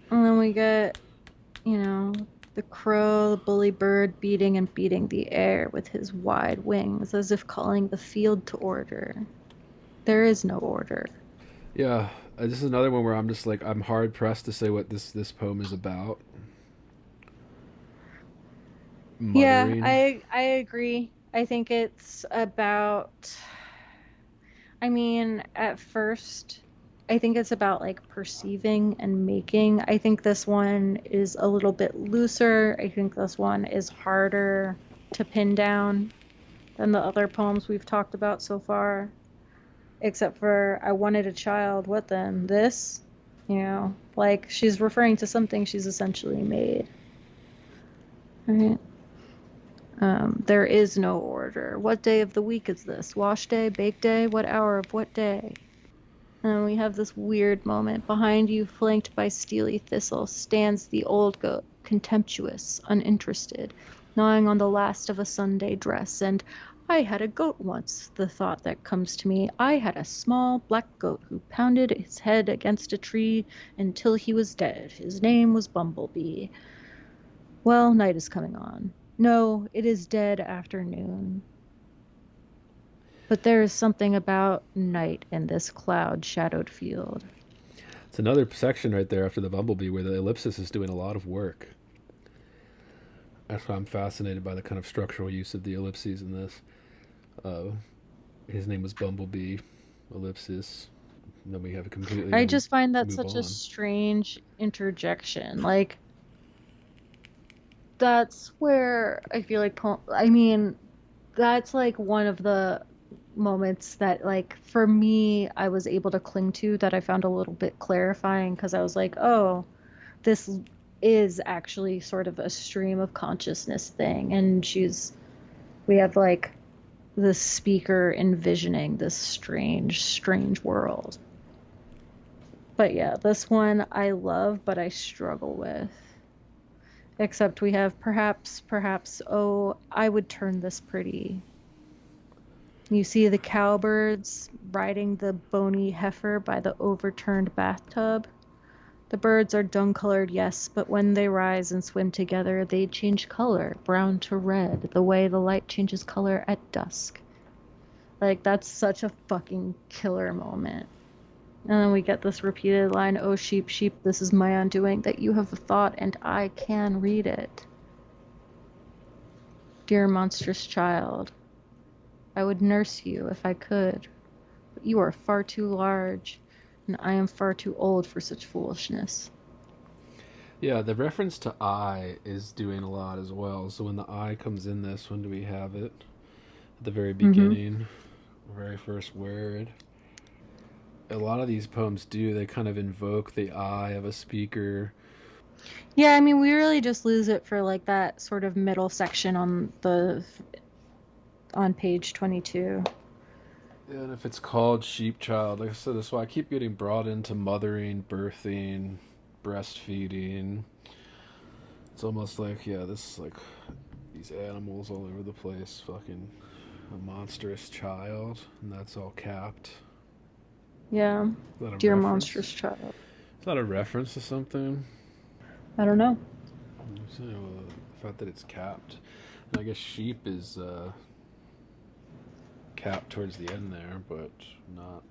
And then we get, the crow, the bully bird beating and beating the air with his wide wings as if calling the field to order. There is no order. Yeah, this is another one where I'm just like I'm hard pressed to say what this poem is about. Yeah, Mothering. I agree. I think it's about I mean, at first, I think it's about like perceiving and making. I think this one is a little bit looser. I think this one is harder to pin down than the other poems we've talked about so far. Except for I wanted a child. What then? This? Like she's referring to something she's essentially made. Right? There is no order. What day of the week is this? Wash day, bake day? What hour of what day? And we have this weird moment. Behind you, flanked by steely thistle, stands the old goat. contemptuous, uninterested, gnawing on the last of a Sunday dress, and I had a goat once, the thought that comes to me. I had a small black goat who pounded his head against a tree until he was dead. His name was Bumblebee. Well, night is coming on. No, it is dead afternoon. But there is something about night in this cloud-shadowed field. It's another section right there after the Bumblebee where the Ellipsis is doing a lot of work. That's why I'm fascinated by the kind of structural use of the ellipses in this. His name was Bumblebee, Ellipsis. And then we have a completely. I just find that move such on. a strange interjection. Like, that's where I feel like, I mean, that's like one of the moments that, like, for me, I was able to cling to that I found a little bit clarifying because I was like, oh, this is actually sort of a stream of consciousness thing. And we have like the speaker envisioning this strange, strange world. But yeah, this one I love, but I struggle with. Except we have perhaps, oh, I would turn this pretty. You see the cowbirds riding the bony heifer by the overturned bathtub. The birds are dun-colored, yes, but when they rise and swim together, they change color, brown to red, the way the light changes color at dusk. Like, that's such a fucking killer moment. And then we get this repeated line, oh, sheep, sheep, this is my undoing, that you have a thought and I can read it. Dear monstrous child, I would nurse you if I could, but you are far too large, and I am far too old for such foolishness. Yeah, the reference to I is doing a lot as well. So when the I comes in this, when do we have it? At the very beginning, very first word. A lot of these poems do, they kind of invoke the I of a speaker. Yeah, I mean, we really just lose it for like that sort of middle section on page 22. Yeah, and if it's called sheep child, like I said, that's why I keep getting brought into mothering, birthing, breastfeeding. It's almost like, yeah, this is like these animals all over the place, fucking a monstrous child, and that's all capped. Yeah, Is that a dear reference? monstrous child. Is that a reference to something? I don't know. So, the fact that it's capped. And I guess sheep is capped towards the end there, but not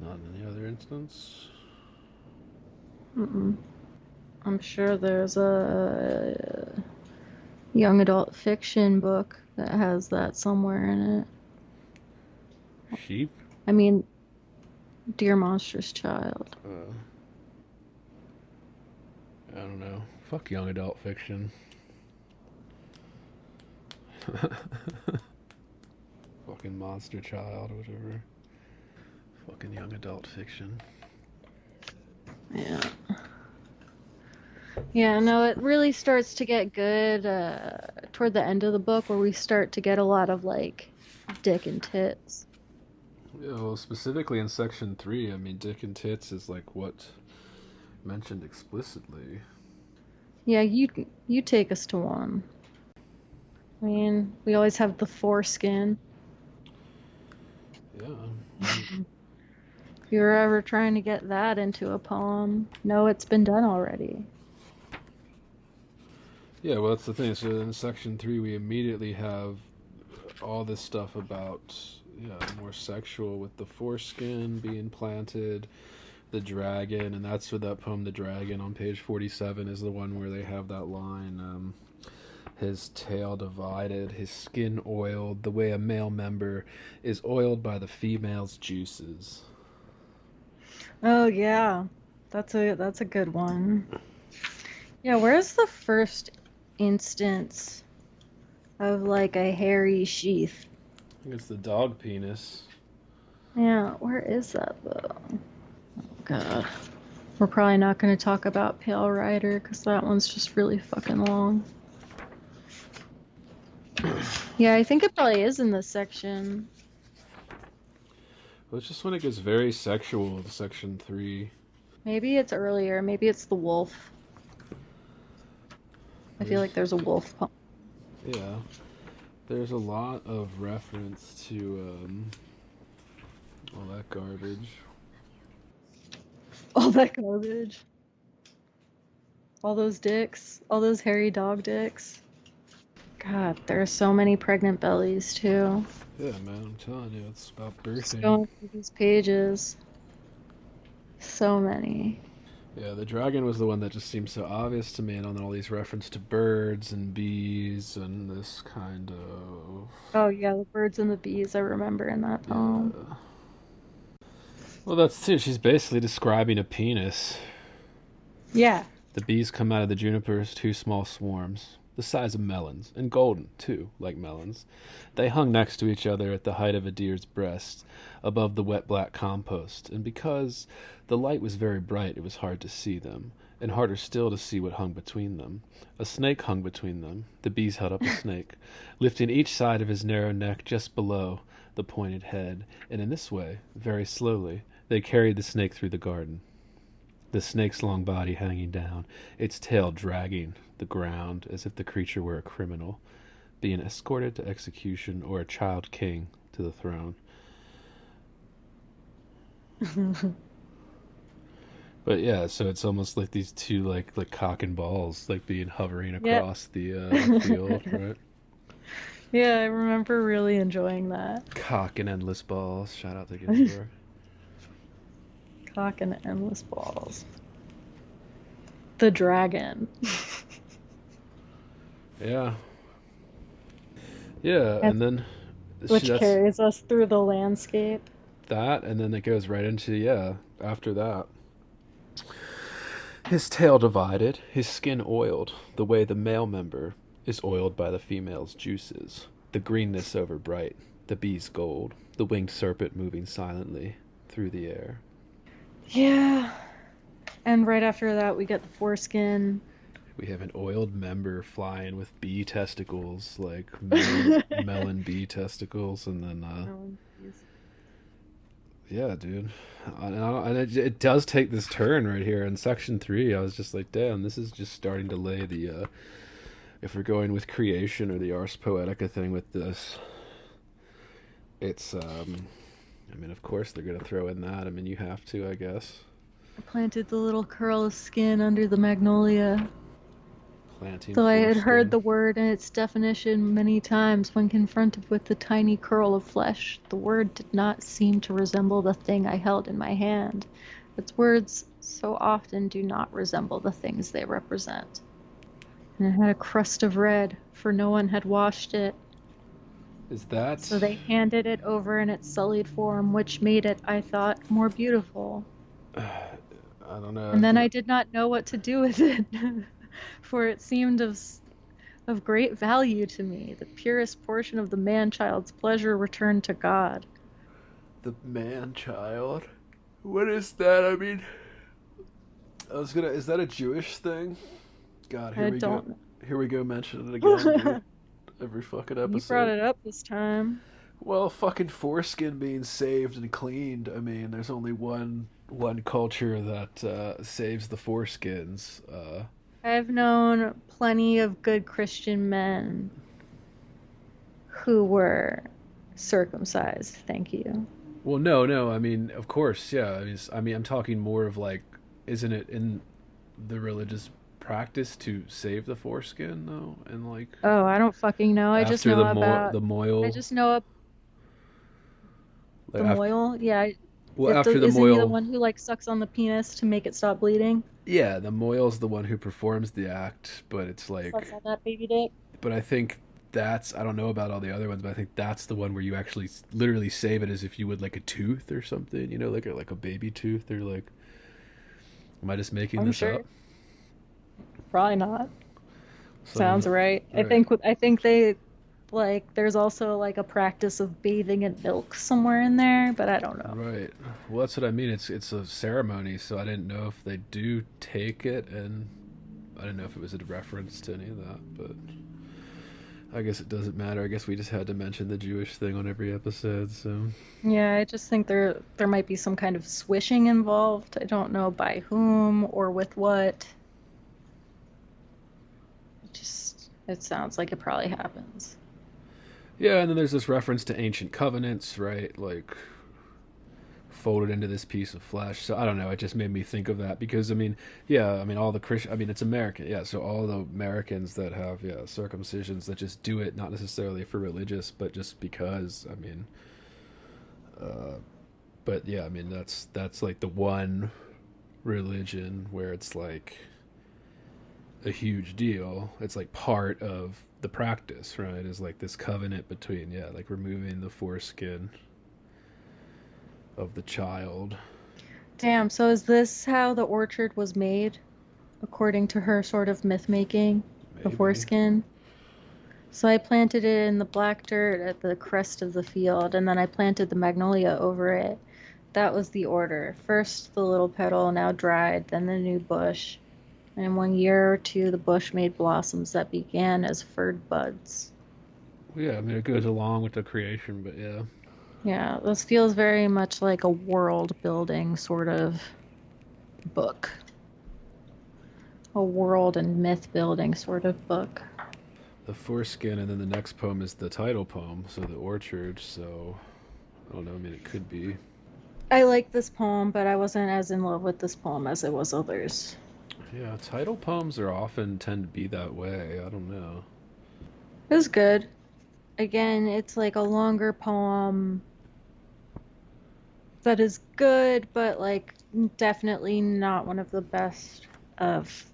in any other instance. I'm sure there's a young adult fiction book that has that somewhere in it. Sheep? I mean, dear monstrous child. I don't know. Fuck young adult fiction. Fucking monster child or whatever. Fucking young adult fiction. Yeah. Yeah, no, it really starts to get good toward the end of the book where we start to get a lot of, like, dick and tits. Yeah, well, specifically in section 3, I mean, dick and tits is like what mentioned explicitly. Yeah, you take us to one. I mean, we always have the foreskin. Yeah. If you were ever trying to get that into a poem, no, it's been done already. Yeah, well, that's the thing. So in section 3, we immediately have all this stuff about, more sexual with the foreskin being planted, the dragon, and that's where that poem, The Dragon, on page 47 is the one where they have that line, his tail divided, his skin oiled, the way a male member is oiled by the female's juices. Oh yeah, that's a good one. Yeah, where's the first instance of like a hairy sheath? I think it's the dog penis. Yeah, where is that though? Oh god. We're probably not going to talk about Pale Rider because that one's just really fucking long. Yeah, I think it probably is in this section. Well, it's just when it gets very sexual, section 3. Maybe it's earlier. Maybe it's the wolf. I feel like there's a wolf poem. Yeah, there's a lot of reference to all that garbage. All that garbage. All those dicks. All those hairy dog dicks. God, there are so many pregnant bellies, too. Yeah, man, I'm telling you, it's about Just birthing. going through these pages. So many. Yeah, the dragon was the one that just seemed so obvious to me, and then all these reference to birds and bees and this kind of Oh, yeah, the birds and the bees I remember in that poem. yeah. Well, that's too. She's basically describing a penis. Yeah. The bees come out of the junipers, two small swarms, the size of melons, and golden, too, like melons. They hung next to each other at the height of a deer's breast, above the wet black compost, and because the light was very bright, it was hard to see them, and harder still to see what hung between them. A snake hung between them. The bees held up a snake, lifting each side of his narrow neck just below the pointed head, and in this way, very slowly, they carried the snake through the garden. The snake's long body hanging down, its tail dragging the ground as if the creature were a criminal, being escorted to execution or a child king to the throne. But yeah, so it's almost like these two like cock and balls like being hovering Yep. across the field, right? Yeah, I remember really enjoying that. Cock and endless balls. Shout out to Ginsburg. Cock and endless balls. The dragon. Yeah. Yeah, and then Which that's carries us through the landscape. that, and then it goes right into, yeah, after that. His tail divided, his skin oiled, the way the male member is oiled by the female's juices. The greenness over bright, the bee's gold, the winged serpent moving silently through the air. Yeah. And right after that, we get the foreskin. We have an oiled member flying with bee testicles, like melon bee testicles, and then yeah, dude. And it does take this turn right here in section 3. I was just like, damn, this is just starting to lay the if we're going with creation or the Ars Poetica thing with this, it's I mean, of course they're gonna throw in that. I mean, you have to, I guess. I planted the little curl of skin under the magnolia. Planting Though I had foreskin. heard the word and its definition many times when confronted with the tiny curl of flesh, the word did not seem to resemble the thing I held in my hand. Its words so often do not resemble the things they represent. And it had a crust of red, for no one had washed it. Is that So they handed it over in its sullied form, which made it, I thought, more beautiful. I don't know. And then I did not know what to do with it, for it seemed of great value to me. The purest portion of the man-child's pleasure returned to God. The man-child? What is that? I mean, is that a Jewish thing? God, here I we don't go. Here we go mentioning it again, dude. Every fucking episode. You brought it up this time. Well, fucking foreskin being saved and cleaned. I mean, there's only one culture that saves the foreskins. I've known plenty of good Christian men who were circumcised. Thank you. Well, no. I mean, of course, yeah. I'm talking more of like, isn't it in the religious practice to save the foreskin though? And like, Oh, I don't fucking know. I just know about the moil. I just know the moil. Yeah. Well, after the isn't moil, he the one who like sucks on the penis to make it stop bleeding? yeah, the moil's the one who performs the act, but it's like, Sucks on that baby dick. but I think I don't know about all the other ones, but I think that's the one where you actually literally save it as if you would like a tooth or something, you know, like a baby tooth, or like, am I just making this sure. up? Probably not. So, Sounds right. right. I think they like there's also like a practice of bathing in milk somewhere in there, but I don't know. Right. Well, that's what I mean. It's a ceremony, so I didn't know if they do take it, and I didn't know if it was a reference to any of that, but I guess it doesn't matter. I guess we just had to mention the Jewish thing on every episode, so. Yeah, I just think there might be some kind of swishing involved. I don't know by whom or with what. Just, it sounds like it probably happens. Yeah, and then there's this reference to ancient covenants, right? Like folded into this piece of flesh. So I don't know. It just made me think of that because I mean, yeah, I mean all the Christian. I mean it's American, yeah. So all the Americans that have circumcisions that just do it not necessarily for religious, but just because. I mean, uh, but yeah, I mean that's like the one religion where it's like a huge deal. It's like part of the practice, right? Is like this covenant between like removing the foreskin of the child. Damn, so is this how the orchard was made, according to her sort of myth making? The Maybe. foreskin? So I planted it in the black dirt at the crest of the field, and then I planted the magnolia over it. That was the order. First the little petal, now dried, then the new bush. And in 1 year or two, the bush made blossoms that began as furred buds. Well, yeah, I mean it goes along with the creation, but yeah. Yeah, this feels very much like a world building sort of book. A world and myth building sort of book. The foreskin, and then the next poem is the title poem, so the orchard. So I don't know. I mean, it could be. I like this poem, but I wasn't as in love with this poem as I was others. Yeah, title poems are often tend to be that way. I don't know. It was good. Again, it's like a longer poem that is good, but like definitely not one of the best of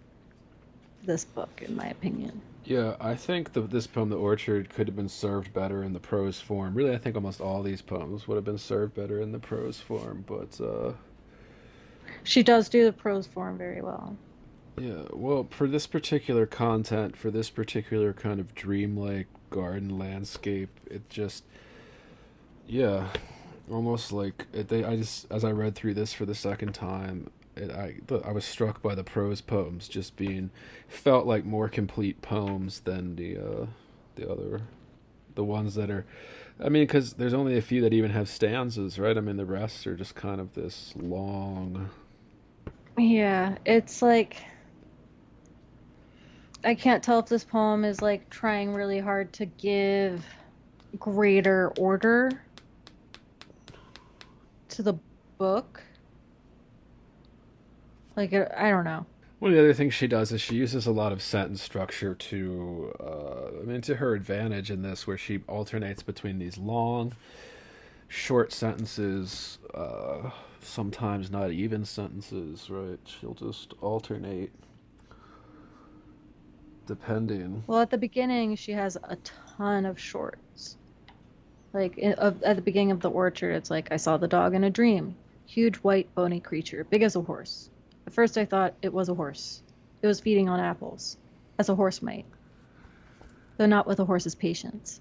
this book, in my opinion. Yeah, I think this poem, The Orchard, could have been served better in the prose form. Really, I think almost all these poems would have been served better in the prose form, but She does do the prose form very well. yeah, well, for this particular content, for this particular kind of dreamlike garden landscape, it just, yeah, almost like I just as I read through this for the second time, I was struck by the prose poems just being felt like more complete poems than the other the ones that are. I mean, because there's only a few that even have stanzas, right? I mean, the rest are just kind of this long. Yeah, it's like I can't tell if this poem is like trying really hard to give greater order to the book. Like, I don't know. One of the other things she does is she uses a lot of sentence structure to, I mean, to her advantage in this, where she alternates between these long, short sentences, sometimes not even sentences, right? She'll just alternate depending. Well, at the beginning, she has a ton of shorts. Like, at the beginning of The Orchard, it's like, I saw the dog in a dream. Huge, white, bony creature, big as a horse. At first, I thought it was a horse. It was feeding on apples, as a horse might, though not with a horse's patience,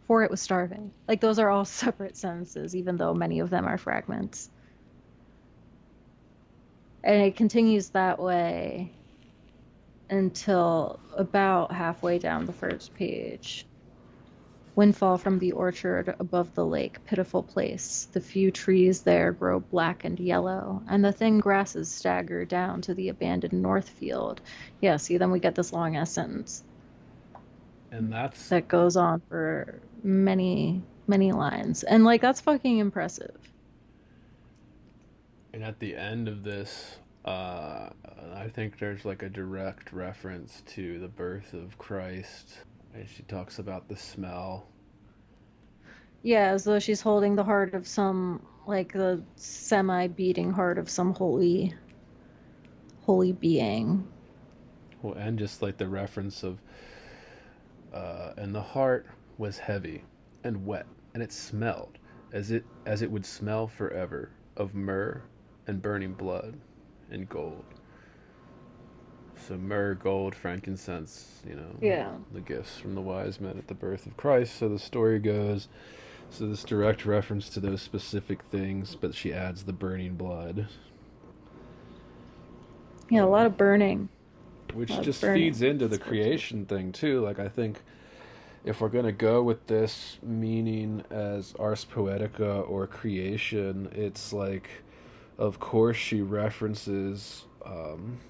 for it was starving. Like, those are all separate sentences, even though many of them are fragments. And it continues that way until about halfway down the first page. Windfall from the orchard above the lake, pitiful place. The few trees there grow black and yellow, and the thin grasses stagger down to the abandoned north field. Yeah, see, then we get this long ass sentence And that's that goes on for many, many lines. And like that's fucking impressive. and at the end of this, I think there's like a direct reference to the birth of Christ. And she talks about the smell. Yeah, as though she's holding the heart of some like the semi-beating heart of some holy being. Well, and just like the reference of, and the heart was heavy and wet, and it smelled as it would smell forever of myrrh and burning blood and gold. So myrrh, gold, frankincense, Yeah. the gifts from the wise men at the birth of Christ. So the story goes. So this direct reference to those specific things, but she adds the burning blood. Yeah, a lot of burning. Which just feeds into the creation thing too. Like I think if we're gonna go with this meaning as ars poetica or creation, it's like, of course she references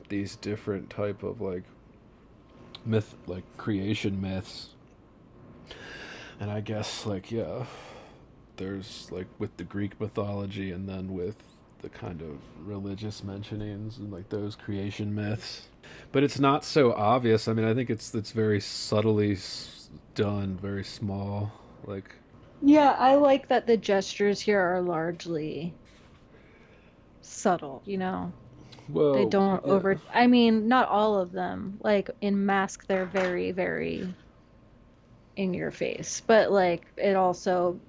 these different type of like myth, like creation myths. And I guess, like, yeah, there's like with the Greek mythology and then with the kind of religious mentionings and like those creation myths. But it's not so obvious. I mean, I think it's very subtly done, very small. Like, Yeah, I like that the gestures here are largely subtle, you know. They well, don't yeah, over I mean, not all of them. Like in Mask they're very, very in your face, but like it also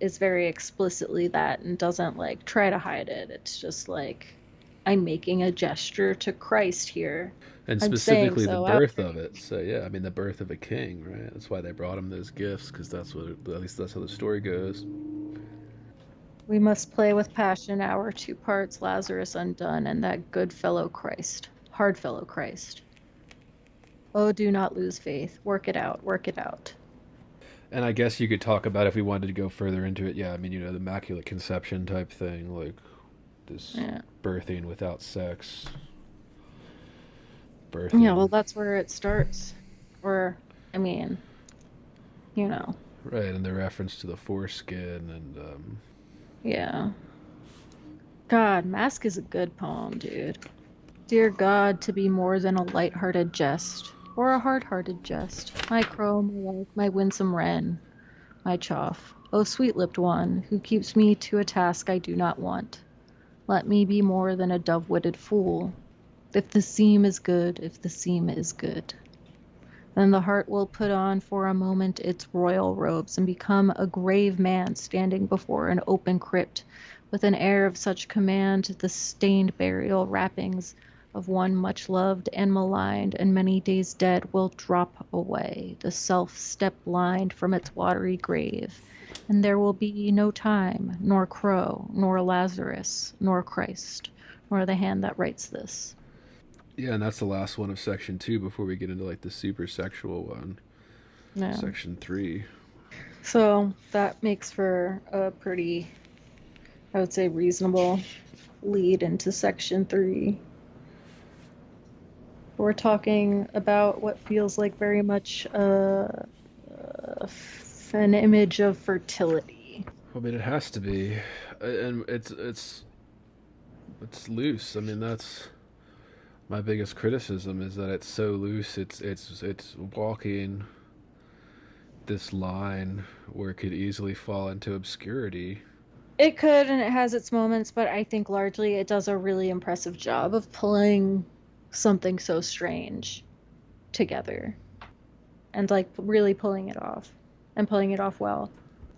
is very explicitly that and doesn't like try to hide it. It's just like I'm making a gesture to Christ here. and I'm saying specifically the so out birth here. of it. So yeah, I mean the birth of a king, right? That's why they brought him those gifts because that's what at least that's how the story goes. We must play with passion our two parts, Lazarus undone, and that good fellow Christ, hard fellow Christ. Oh, do not lose faith. Work it out, work it out. And I guess you could talk about if we wanted to go further into it. Yeah, I mean, the immaculate conception type thing, like this Yeah. birthing without sex, Yeah, well, birthing, that's where it starts. Or, I mean, you know, right? And the reference to the foreskin and yeah. God, Mask is a good poem, dude. Dear God, to be more than a light-hearted jest, or a hard-hearted jest, my crow, my lark, my winsome wren, my chough. O sweet-lipped one, who keeps me to a task I do not want. Let me be more than a dove-witted fool. If the seam is good, if the seam is good. Then the heart will put on for a moment its royal robes and become a grave man standing before an open crypt with an air of such command the stained burial wrappings of one much loved and maligned and many days dead will drop away, the self step blind from its watery grave, and there will be no time, nor crow, nor Lazarus, nor Christ, nor the hand that writes this. yeah, and that's the last one of section 2 before we get into like the super sexual one, Yeah. section 3. So that makes for a pretty, I would say, reasonable lead into section 3. We're talking about what feels like very much an image of fertility. I mean, it has to be, and it's loose. I mean, that's my biggest criticism is that it's so loose. It's walking this line where it could easily fall into obscurity. It could, and it has its moments, but I think largely it does a really impressive job of pulling something so strange together and like really pulling it off and pulling it off well.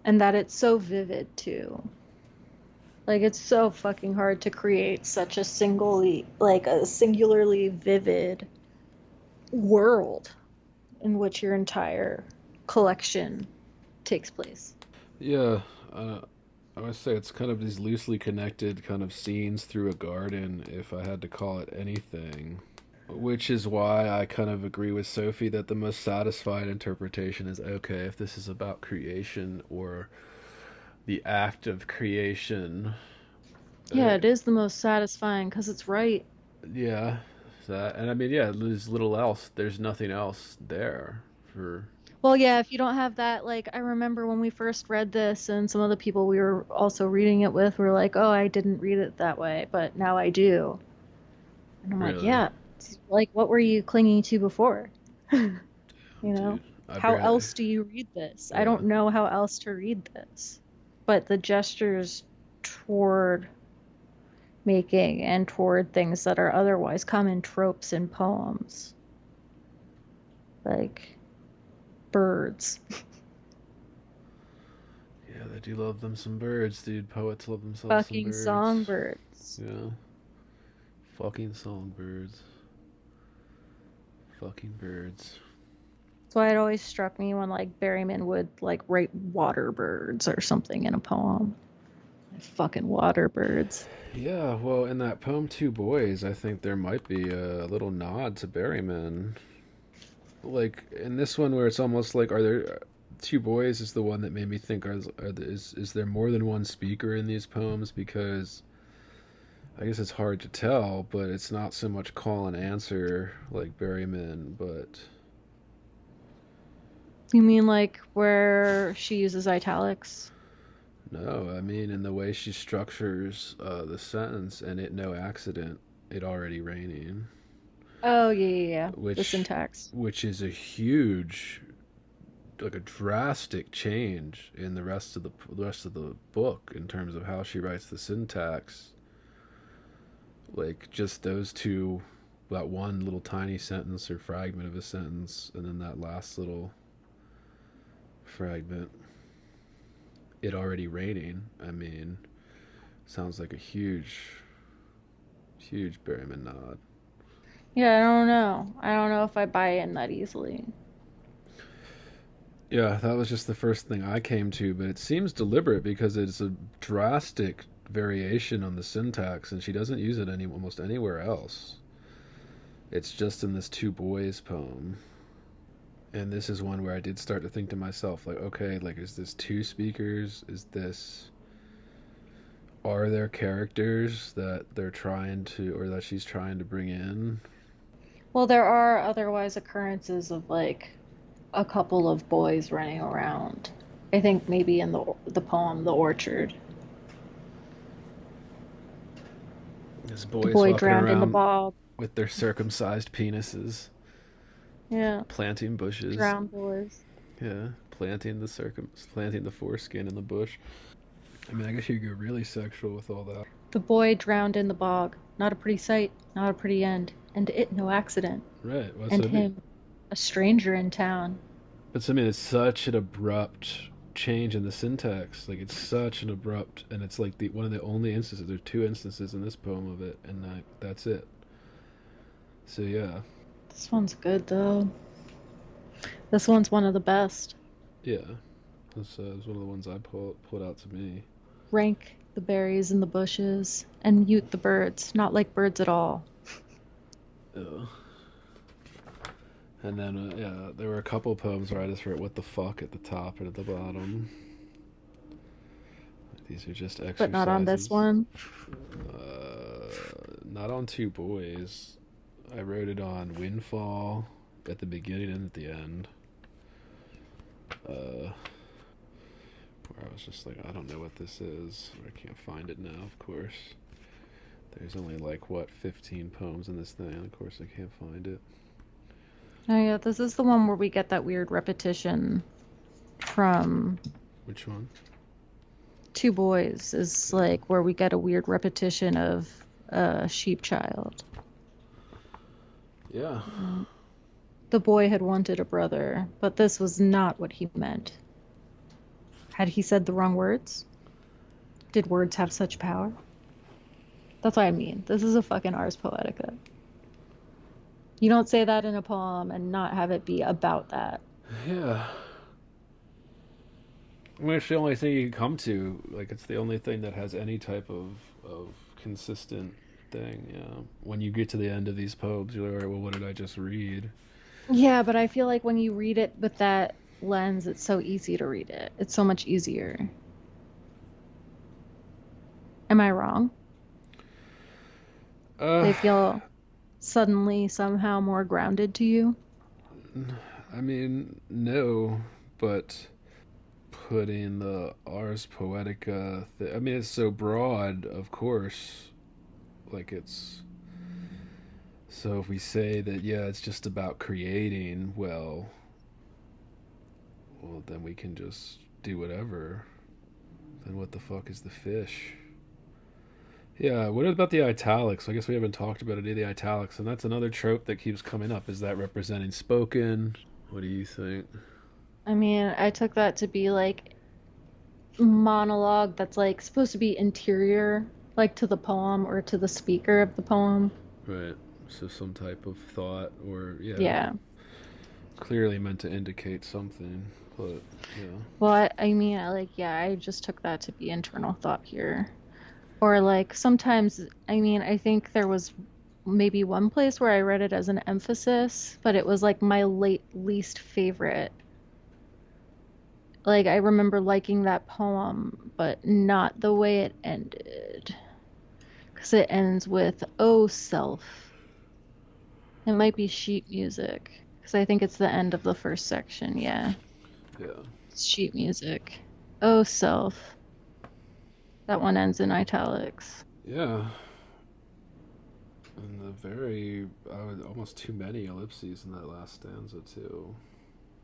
And that it's so vivid too. Like it's so fucking hard to create such a singularly vivid world in which your entire collection takes place. Yeah, I would say it's kind of these loosely connected kind of scenes through a garden, if I had to call it anything. Which is why I kind of agree with Sophie that the most satisfied interpretation is okay, if this is about creation or the act of creation. Yeah, Uh, it is the most satisfying because it's right. yeah, that, and I mean, yeah, there's little else. There's nothing else there for. Well, yeah, if you don't have that, like, I remember when we first read this, and some of the people we were also reading it with were like, oh, I didn't read it that way, but now I do. And I'm like, Really, yeah, like, what were you clinging to before? You know? dude, I How barely. else do you read this? I Yeah, don't know how else to read this. But the gestures toward making and toward things that are otherwise common tropes in poems, like birds. yeah, they do love them some birds, dude. Poets love themselves some Fucking birds. songbirds. Yeah, fucking songbirds, fucking birds. That's why it always struck me when like Berryman would like write water birds or something in a poem. Fucking water birds. Yeah, well, in that poem Two Boys, I think there might be a little nod to Berryman. Like in this one where it's almost like are there Two Boys is the one that made me think is there more than one speaker in these poems because I guess it's hard to tell, but it's not so much call and answer like Berryman, but You mean like where she uses italics? No, I mean in the way she structures the sentence and it no accident, it already raining, Oh, yeah, yeah, yeah. The which syntax. which is a huge, like a drastic change in the rest of the book in terms of how she writes the syntax. Like just those two, that one little tiny sentence or fragment of a sentence, and then that last little fragment, it already raining. I mean, sounds like a huge Berryman nod. Yeah, I don't know. I don't know if I buy in that easily. Yeah, that was just the first thing I came to, but it seems deliberate because it's a drastic variation on the syntax, and she doesn't use it almost anywhere else. It's just in this two boys poem, and this is one where I did start to think to myself, like, okay, like, is this two speakers? Is this, are there characters that they're trying to, or that she's trying to bring in? Well, there are otherwise occurrences of like a couple of boys running around. I think maybe in the poem The Orchard. There's The boys boy walking drowned in the around bog. with their circumcised penises, Yeah, planting bushes. drowned boys. Yeah, planting the foreskin in the bush. I mean, I guess you could go really sexual with all that. The boy drowned in the bog. Not a pretty sight, not a pretty end. And it no accident. Right. Well, that's And what I mean. him, a stranger in town. But I mean, it's such an abrupt change in the syntax. Like it's such an abrupt, and it's like the one of the only instances. There's two instances in this poem of it, and that's it. So yeah, This one's good though. This one's one of the best. yeah. That's one of the ones I pulled out to me. Rank the berries in the bushes and mute the birds, not like birds at all. Yeah. And then yeah, there were a couple poems where I just wrote "what the fuck" at the top and at the bottom. These are just But not on this exercises. one. Not on two boys. I wrote it on Windfall at the beginning and at the end. Where I was just like, I don't know what this is. I can't find it now, of course. There's only like, what, 15 poems in this thing. Of course, I can't find it. Oh yeah, this is the one where we get that weird repetition from Which one? Two Boys is like where we get a weird repetition of a sheep child. Yeah. The boy had wanted a brother, but this was not what he meant. Had he said the wrong words? Did words have such power? That's what I mean. This is a fucking Ars Poetica. You don't say that in a poem and not have it be about that. Yeah. I mean, it's the only thing you can come to. Like, it's the only thing that has any type of consistent thing. Yeah. When you get to the end of these poems, you're like, all right, well, what did I just read? Yeah, but I feel like when you read it with that lens, it's so easy to read it. It's so much easier. Am I wrong? Uh, They feel suddenly somehow more grounded to you? I mean, no, but putting the Ars Poetica. I mean, it's so broad, of course. Like it's. So if we say that, yeah, it's just about creating, well, then we can just do whatever. Then what the fuck is the fish? Yeah, what about the italics? I guess we haven't talked about any of the italics, and that's another trope that keeps coming up. Is that representing spoken? What do you think? I mean, I took that to be like monologue that's like supposed to be interior, like to the poem or to the speaker of the poem. Right. So some type of thought, or yeah, Yeah. clearly meant to indicate something, but yeah. Well, I mean, yeah, I just took that to be internal thought here. Or like sometimes, I mean, I think there was maybe one place where I read it as an emphasis, but it was like my least favorite. Like I remember liking that poem, but not the way it ended. Because it ends with, "Oh, self." It might be sheet music, because I think it's the end of the first section, yeah. Yeah. Sheet music. Oh, self. That one ends in italics. Yeah. And the very, almost too many ellipses in that last stanza, too.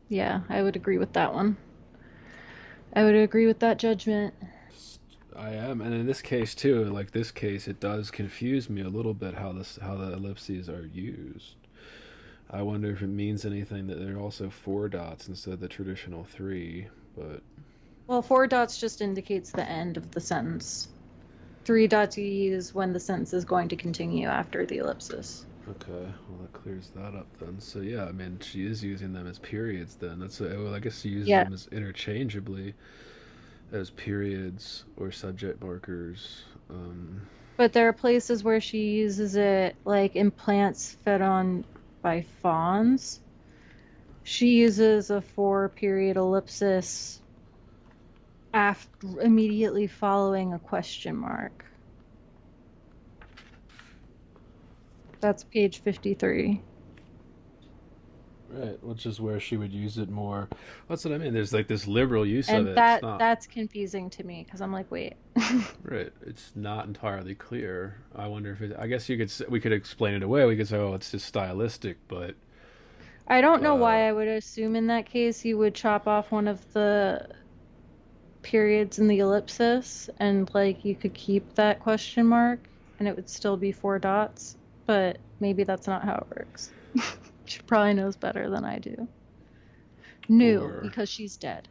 Yeah, I would agree with that one. I would agree with that judgment. I am, and in this case too, like this case, it does confuse me a little bit how the ellipses are used. I wonder if it means anything that they're also four dots instead of the traditional three. But Well, four dots just indicates the end of the sentence. Three dots you use when the sentence is going to continue after the ellipsis. okay, well that clears that up then. So yeah, I mean she is using them as periods then. Well, I guess she uses Yeah, them as interchangeably as periods or subject markers. but there are places where she uses it like in plants fed on by fawns. She uses a four-period ellipsis after immediately following a question mark. That's page 53. Right, which is where she would use it more. That's what I mean. There's like this liberal use of And it. It's that not that's confusing to me because I'm like, wait. right. It's not entirely clear. I wonder if it. I guess we could explain it away. We could say, oh, it's just stylistic, but I don't know uh, why I would assume in that case you would chop off one of the periods in the ellipsis and like you could keep that question mark and it would still be four dots, but maybe that's not how it works. She probably knows better than I do. Knew or because she's dead.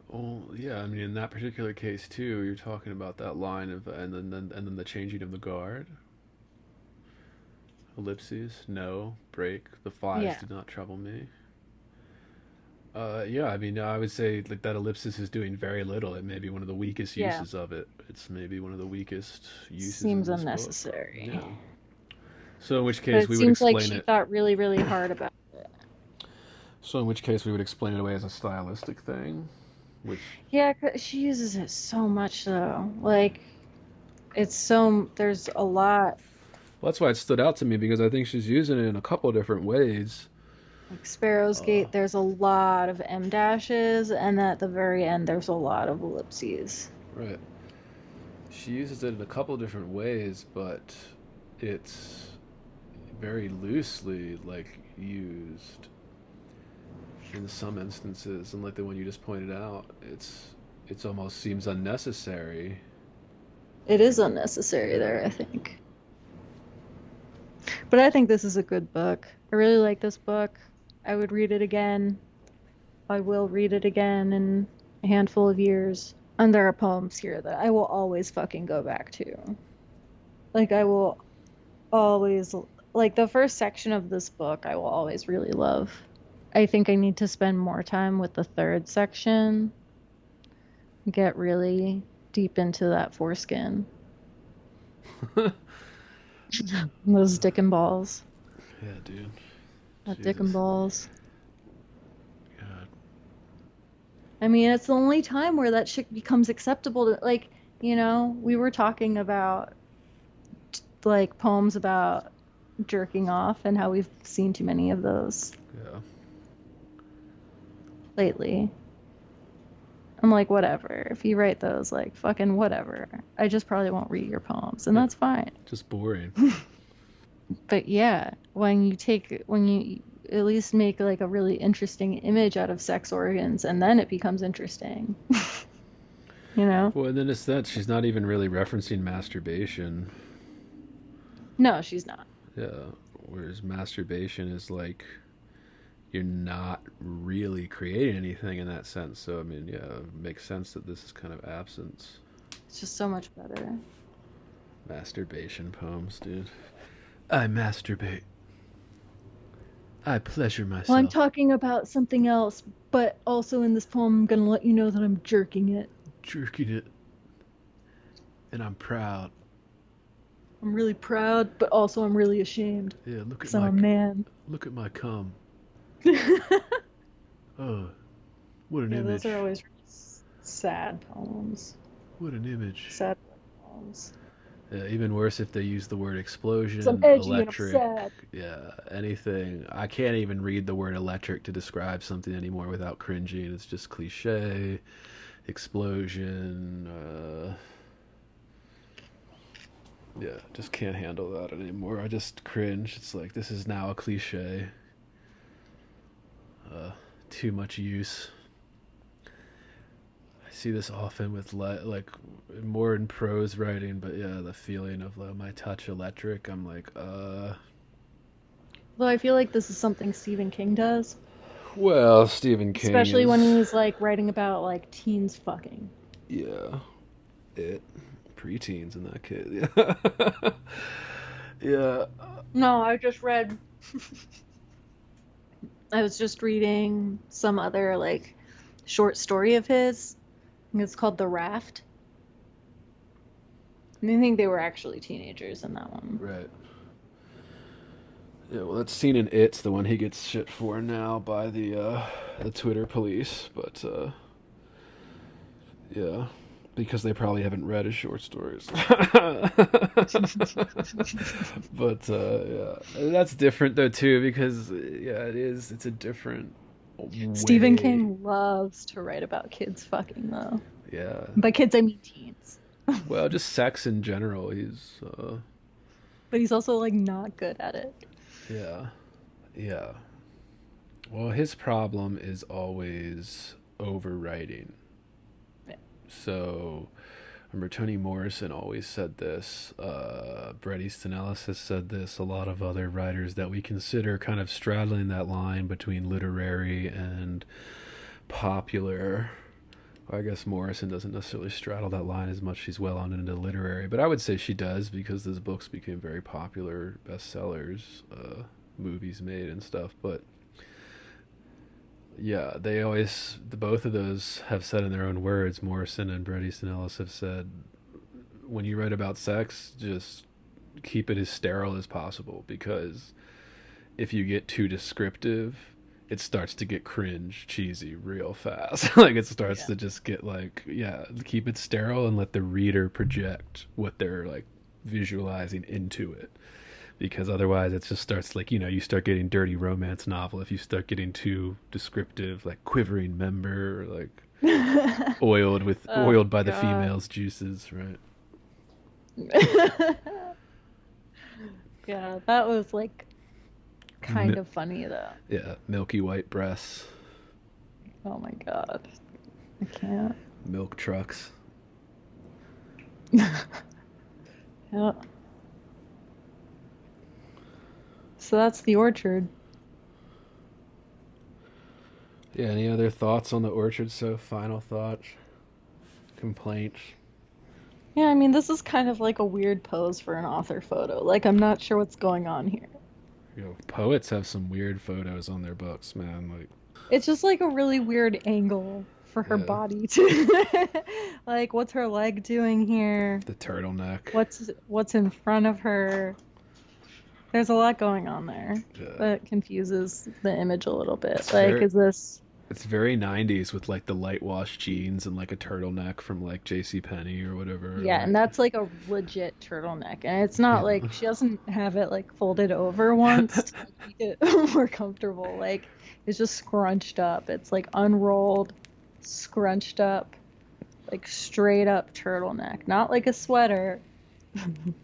well, yeah. I mean, in that particular case too, you're talking about that line of and then the changing of the guard. Ellipses, no break. The flies Yeah. do not trouble me. Yeah, I mean, I would say like that ellipsis is doing very little. It may be one of the weakest Yeah. uses of it. It's maybe one of the weakest uses Seems in this book. unnecessary. Yeah. So in which But case it we would seems like explain she it. thought really, really hard about it. So in which case we would explain it away as a stylistic thing, which Yeah, 'cause she uses it so much though. Like there's a lot. well, that's why it stood out to me because I think she's using it in a couple of different ways. Like Sparrow's Uh, Gate, there's a lot of M dashes, and at the very end, there's a lot of ellipses. right. She uses it in a couple of different ways, but it's very loosely like used in some instances, and like the one you just pointed out, it's almost seems unnecessary. It is unnecessary Yeah. there, I think. But I think this is a good book. I really like this book. I would read it again. I will read it again in a handful of years. And there are poems here that I will always fucking go back to. Like, I will always, like, the first section of this book, I will always really love. I think I need to spend more time with the third section, get really deep into that foreskin. Those dick and balls. Yeah, dude. That dick and Jesus. balls. God. I mean, it's the only time where that shit becomes acceptable to, like, we were talking about, like, poems about jerking off and how we've seen too many of those Yeah. lately. I'm like, whatever. If you write those, like, fucking whatever. I just probably won't read your poems, and Yeah. that's fine. Just boring. But yeah, when you at least make like a really interesting image out of sex organs, and then it becomes interesting. Well, and then it's that she's not even really referencing masturbation. No, she's not. Yeah. Whereas masturbation is like you're not really creating anything in that sense. So I mean, yeah, it makes sense that this is kind of absence. It's just so much better. Masturbation poems, dude. I masturbate. I pleasure Well, I'm myself. talking about something else, but also in this poem, I'm gonna let you know that I'm jerking it. Jerking it. And I'm proud. I'm really proud, but also I'm really ashamed. Yeah, look at Because I'm a man. look at my cum. Yeah, Oh, what an those image. are always really sad poems. What an image. Sad poems. Yeah, even worse if they use the word 'Cause I'm explosion, edgy and I'm electric, sad. yeah, anything. I can't even read the word electric to describe something anymore without cringing. It's just cliche, explosion. Yeah, just can't handle that anymore. I just cringe. It's like this is now a cliche. Uh, Too much use. I see this often with like more in prose writing, but yeah, the feeling of my touch electric. I'm like, Though I feel like this is something Stephen King does, well, Stephen King especially when is, he's like writing about like teens fucking. yeah, it preteens in that case. Yeah, yeah, No, I just read. I was just reading some other like short story of his. I think it's called The Raft. And I think they were actually teenagers in that one. right. Yeah, well, that scene in It's the one he gets shit for now by the Twitter police, but yeah, because they probably haven't read his short stories. But yeah, that's different though too because yeah, it is. It's a different Stephen way. King loves to write about kids fucking though. Yeah. By kids I mean teens. Well, just sex in general. He's But he's also like not good at it. yeah, yeah. Well, his problem is always overwriting. Yeah. So remember, Toni Morrison always said this. Bret Easton Ellis has said this. A lot of other writers that we consider kind of straddling that line between literary and popular. I guess Morrison doesn't necessarily straddle that line as much. She's well on into literary, but I would say she does because those books became very popular bestsellers, movies made and stuff. But yeah, they always, both of those have said in their own words, Morrison and Bret Easton Ellis have said, when you write about sex, just keep it as sterile as possible because if you get too descriptive, it starts to get cringe, cheesy real fast. Like it starts Yeah. to just get like, yeah, keep it sterile and let the reader project what they're like visualizing into it. Because otherwise it just starts like, you start getting dirty romance novel if you start getting too descriptive, like quivering member, or like Oh oiled by the God. female's juices, right? Yeah, that was like kind Mi- of funny though. yeah, milky white breasts, Oh my God. I can't. milk trucks. Yeah. So that's the orchard. Yeah, any other thoughts on the orchard? So, final thoughts, complaints. Yeah, I mean, this is kind of like a weird pose for an author photo. Like, I'm not sure what's going on here. Poets have some weird photos on their books, man. Like, It's just like a really weird angle for her yeah, body to like what's her leg doing here? the turtleneck. What's in front of her? There's a lot going on there Yeah, that confuses the image a little bit. it's Like, very is this it's very 90s with like the light wash jeans and like a turtleneck from like J.C. Penney or whatever. yeah, and Like, that's like a legit turtleneck. And it's not yeah, like she doesn't have it like folded over once to like, make it more comfortable. Like it's just scrunched up. It's like unrolled, scrunched up, like straight up turtleneck. Not like a sweater, and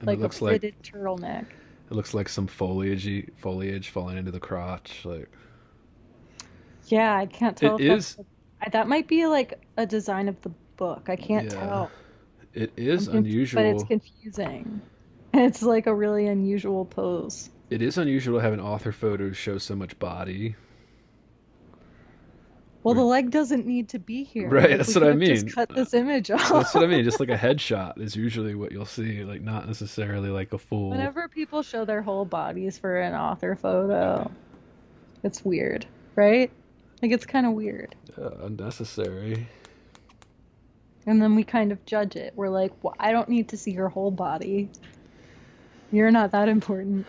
like a pleated turtleneck. it looks like some foliage falling into the crotch. Like, Yeah, I can't tell it if that's is. that might be like a design of the book. I can't Yeah, tell. it is But it's unusual. confusing. It's like a really unusual pose. It is unusual to have an author photo show so much body. Well, the leg doesn't need to be here. Right, Like we that's what could I have just mean. cut this image That's what I off. mean. Just like a headshot is usually what you'll see, like not necessarily like a full. Whenever people show their whole bodies for an author photo, it's weird, right? Like it's kind of weird. Unnecessary. And then we kind of judge it. We're like, well, I don't need to see your whole body. You're not that important.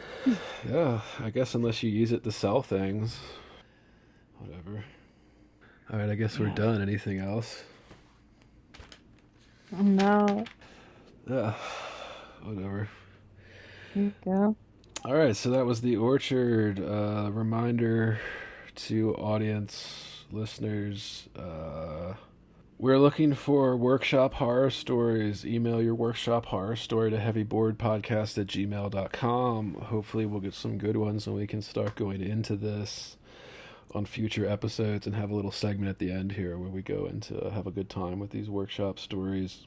Yeah, I guess unless you use it to sell things. Whatever. All right, I guess we're Yeah. done. Anything else? No. Yeah. whatever. There you go. All right, so that was The Orchard. Reminder to audience, listeners, we're looking for workshop horror stories. Email your workshop horror story to heavyboardpodcast@gmail.com. Hopefully we'll get some good ones and we can start going into this on future episodes and have a little segment at the end here where we go into have a good time with these workshop stories.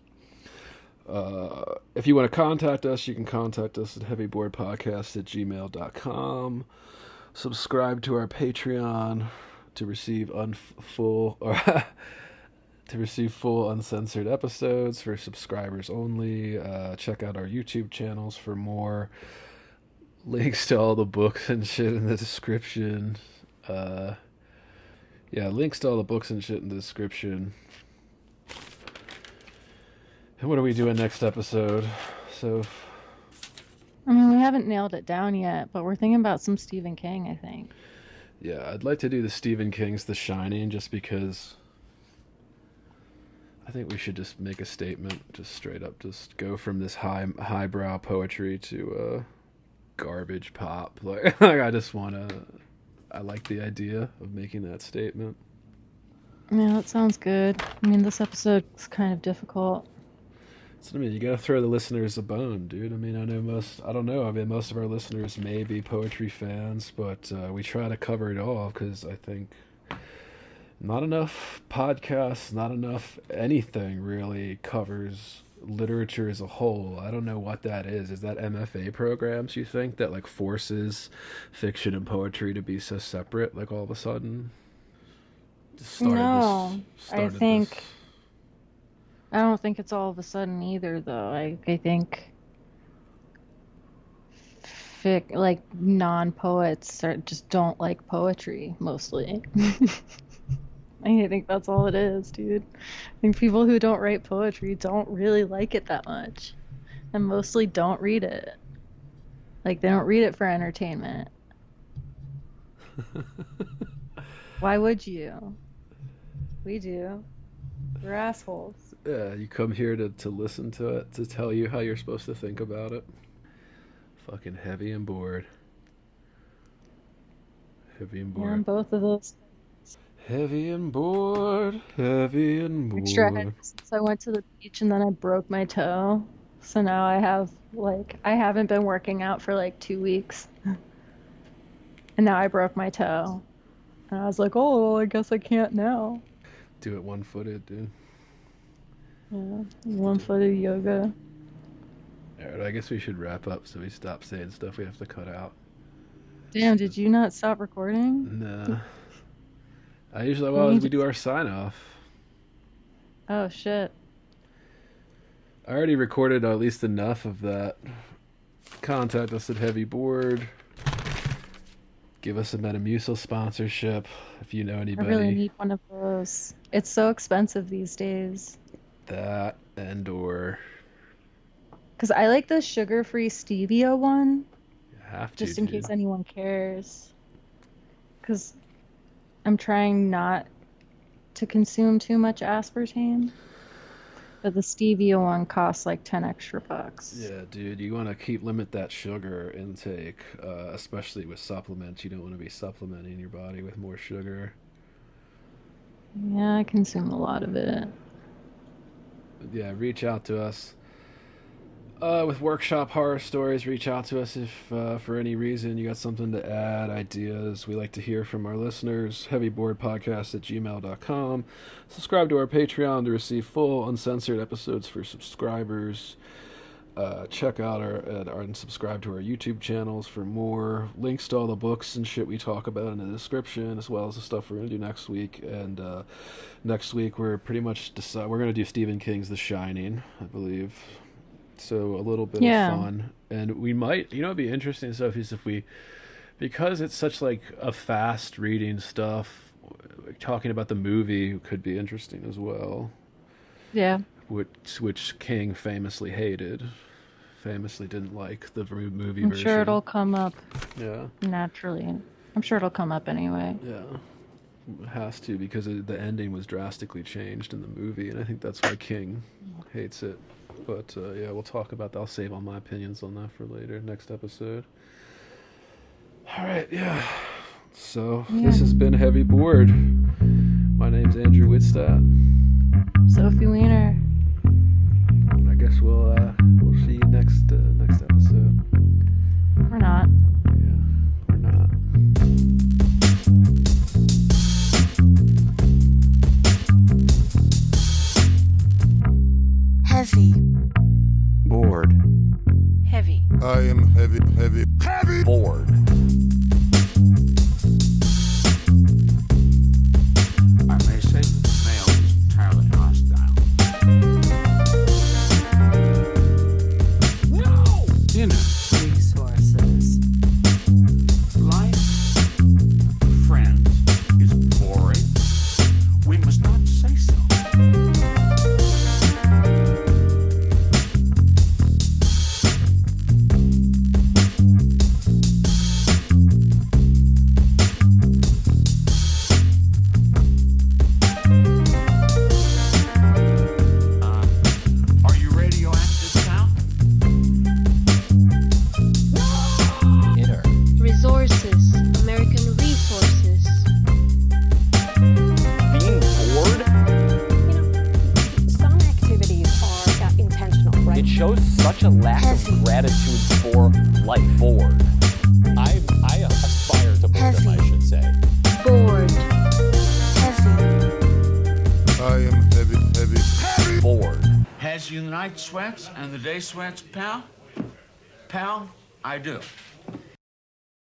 If you want to contact us, you can contact us at heavyboardpodcast@gmail.com. Subscribe to our Patreon to receive full uncensored episodes for subscribers only. Check out our YouTube channels for more. Links to all the books and shit in the description. Links to all the books and shit in the description. And what are we doing next episode? So, I mean, we haven't nailed it down yet, but we're thinking about some Stephen King, I think. yeah, I'd like to do the Stephen King's The Shining just because I think we should just make a statement, just straight up, just go from this highbrow poetry to garbage pop. Like I just want to. I like the idea of making that statement. Yeah, that sounds good. I mean, this episode's kind of difficult. So, I mean, you gotta throw the listeners a bone, dude. I mean, I don't know. I mean, most of our listeners may be poetry fans, but we try to cover it all because I think not enough podcasts, not enough anything really covers literature as a whole. I don't know what that is. Is that MFA programs, you think, that like forces fiction and poetry to be so separate, like all of a sudden? I don't think it's all of a sudden either, though. I think like non-poets just don't like poetry mostly. I think that's all it is, dude. I think people who don't write poetry don't really like it that much, and mostly don't read it. Like, they don't read it for entertainment. Why would you? We do. We're assholes. Yeah, you come here to listen to it, to tell you how you're supposed to think about it. Fucking heavy and bored. Heavy and bored. Yeah, both of those. Heavy and bored. Heavy and bored. Extra heavy since I went to the beach and then I broke my toe. So now I haven't been working out for like 2 weeks. And now I broke my toe. And I was like, oh, well, I guess I can't now. Do it one-footed, dude. Yeah, one-footed yoga. Alright, I guess we should wrap up so we stop saying stuff we have to cut out. Damn, did you not stop recording? Nah. We do our sign-off. Oh, shit. I already recorded at least enough of that. Contact us at Heavy Board. Give us a Metamucil sponsorship if you know anybody. I really need one of those. It's so expensive these days. That and or... Because I like the sugar-free stevia one. You have to, just in case anyone cares. Because I'm trying not to consume too much aspartame. But the stevia one costs like 10 extra bucks. Yeah, dude, you want to limit that sugar intake, especially with supplements. You don't want to be supplementing your body with more sugar. Yeah, I consume a lot of it. But yeah, reach out to us. With workshop horror stories, reach out to us if for any reason you got something to add, ideas. We like to hear from our listeners. Heavyboardpodcast@gmail.com. Subscribe to our Patreon to receive full uncensored episodes for subscribers. Check out and subscribe to our YouTube channels for more links to all the books and shit we talk about in the description, as well as the stuff we're going to do next week. And next week we're pretty much we're going to do Stephen King's The Shining, I believe. So a little bit of fun, and we might, it'd be interesting, Sophie, if because it's such like a fast reading stuff, talking about the movie could be interesting as well. Yeah. Which King famously didn't like the movie version. I'm sure it'll come up. Yeah. Naturally. I'm sure it'll come up anyway. Yeah. It has to, because the ending was drastically changed in the movie, and I think that's why King hates it. But yeah, we'll talk about that. I'll save all my opinions on that for later, next episode. All right, yeah. So this has been Heavy Board. My name's Andrew Whitstadt. Sophie Wiener. I guess we'll see you next episode. Or not. Yeah, or not. Heavy. Bored. Heavy. I am heavy Bored. I may say that the male is entirely hostile. No! Inner Resources. life, friends, is boring. We must not say so. Are you radioactive now? Inner. Resources. American resources. Being bored? Some activities are intentional, right? It shows such a lack Heavy. of gratitude for life. Bored. I aspire to boredom, I Heavy. should say. Bored. Heavy. I am heavy Bored. Has you the night sweats and the day sweats, pal? Pal, I do.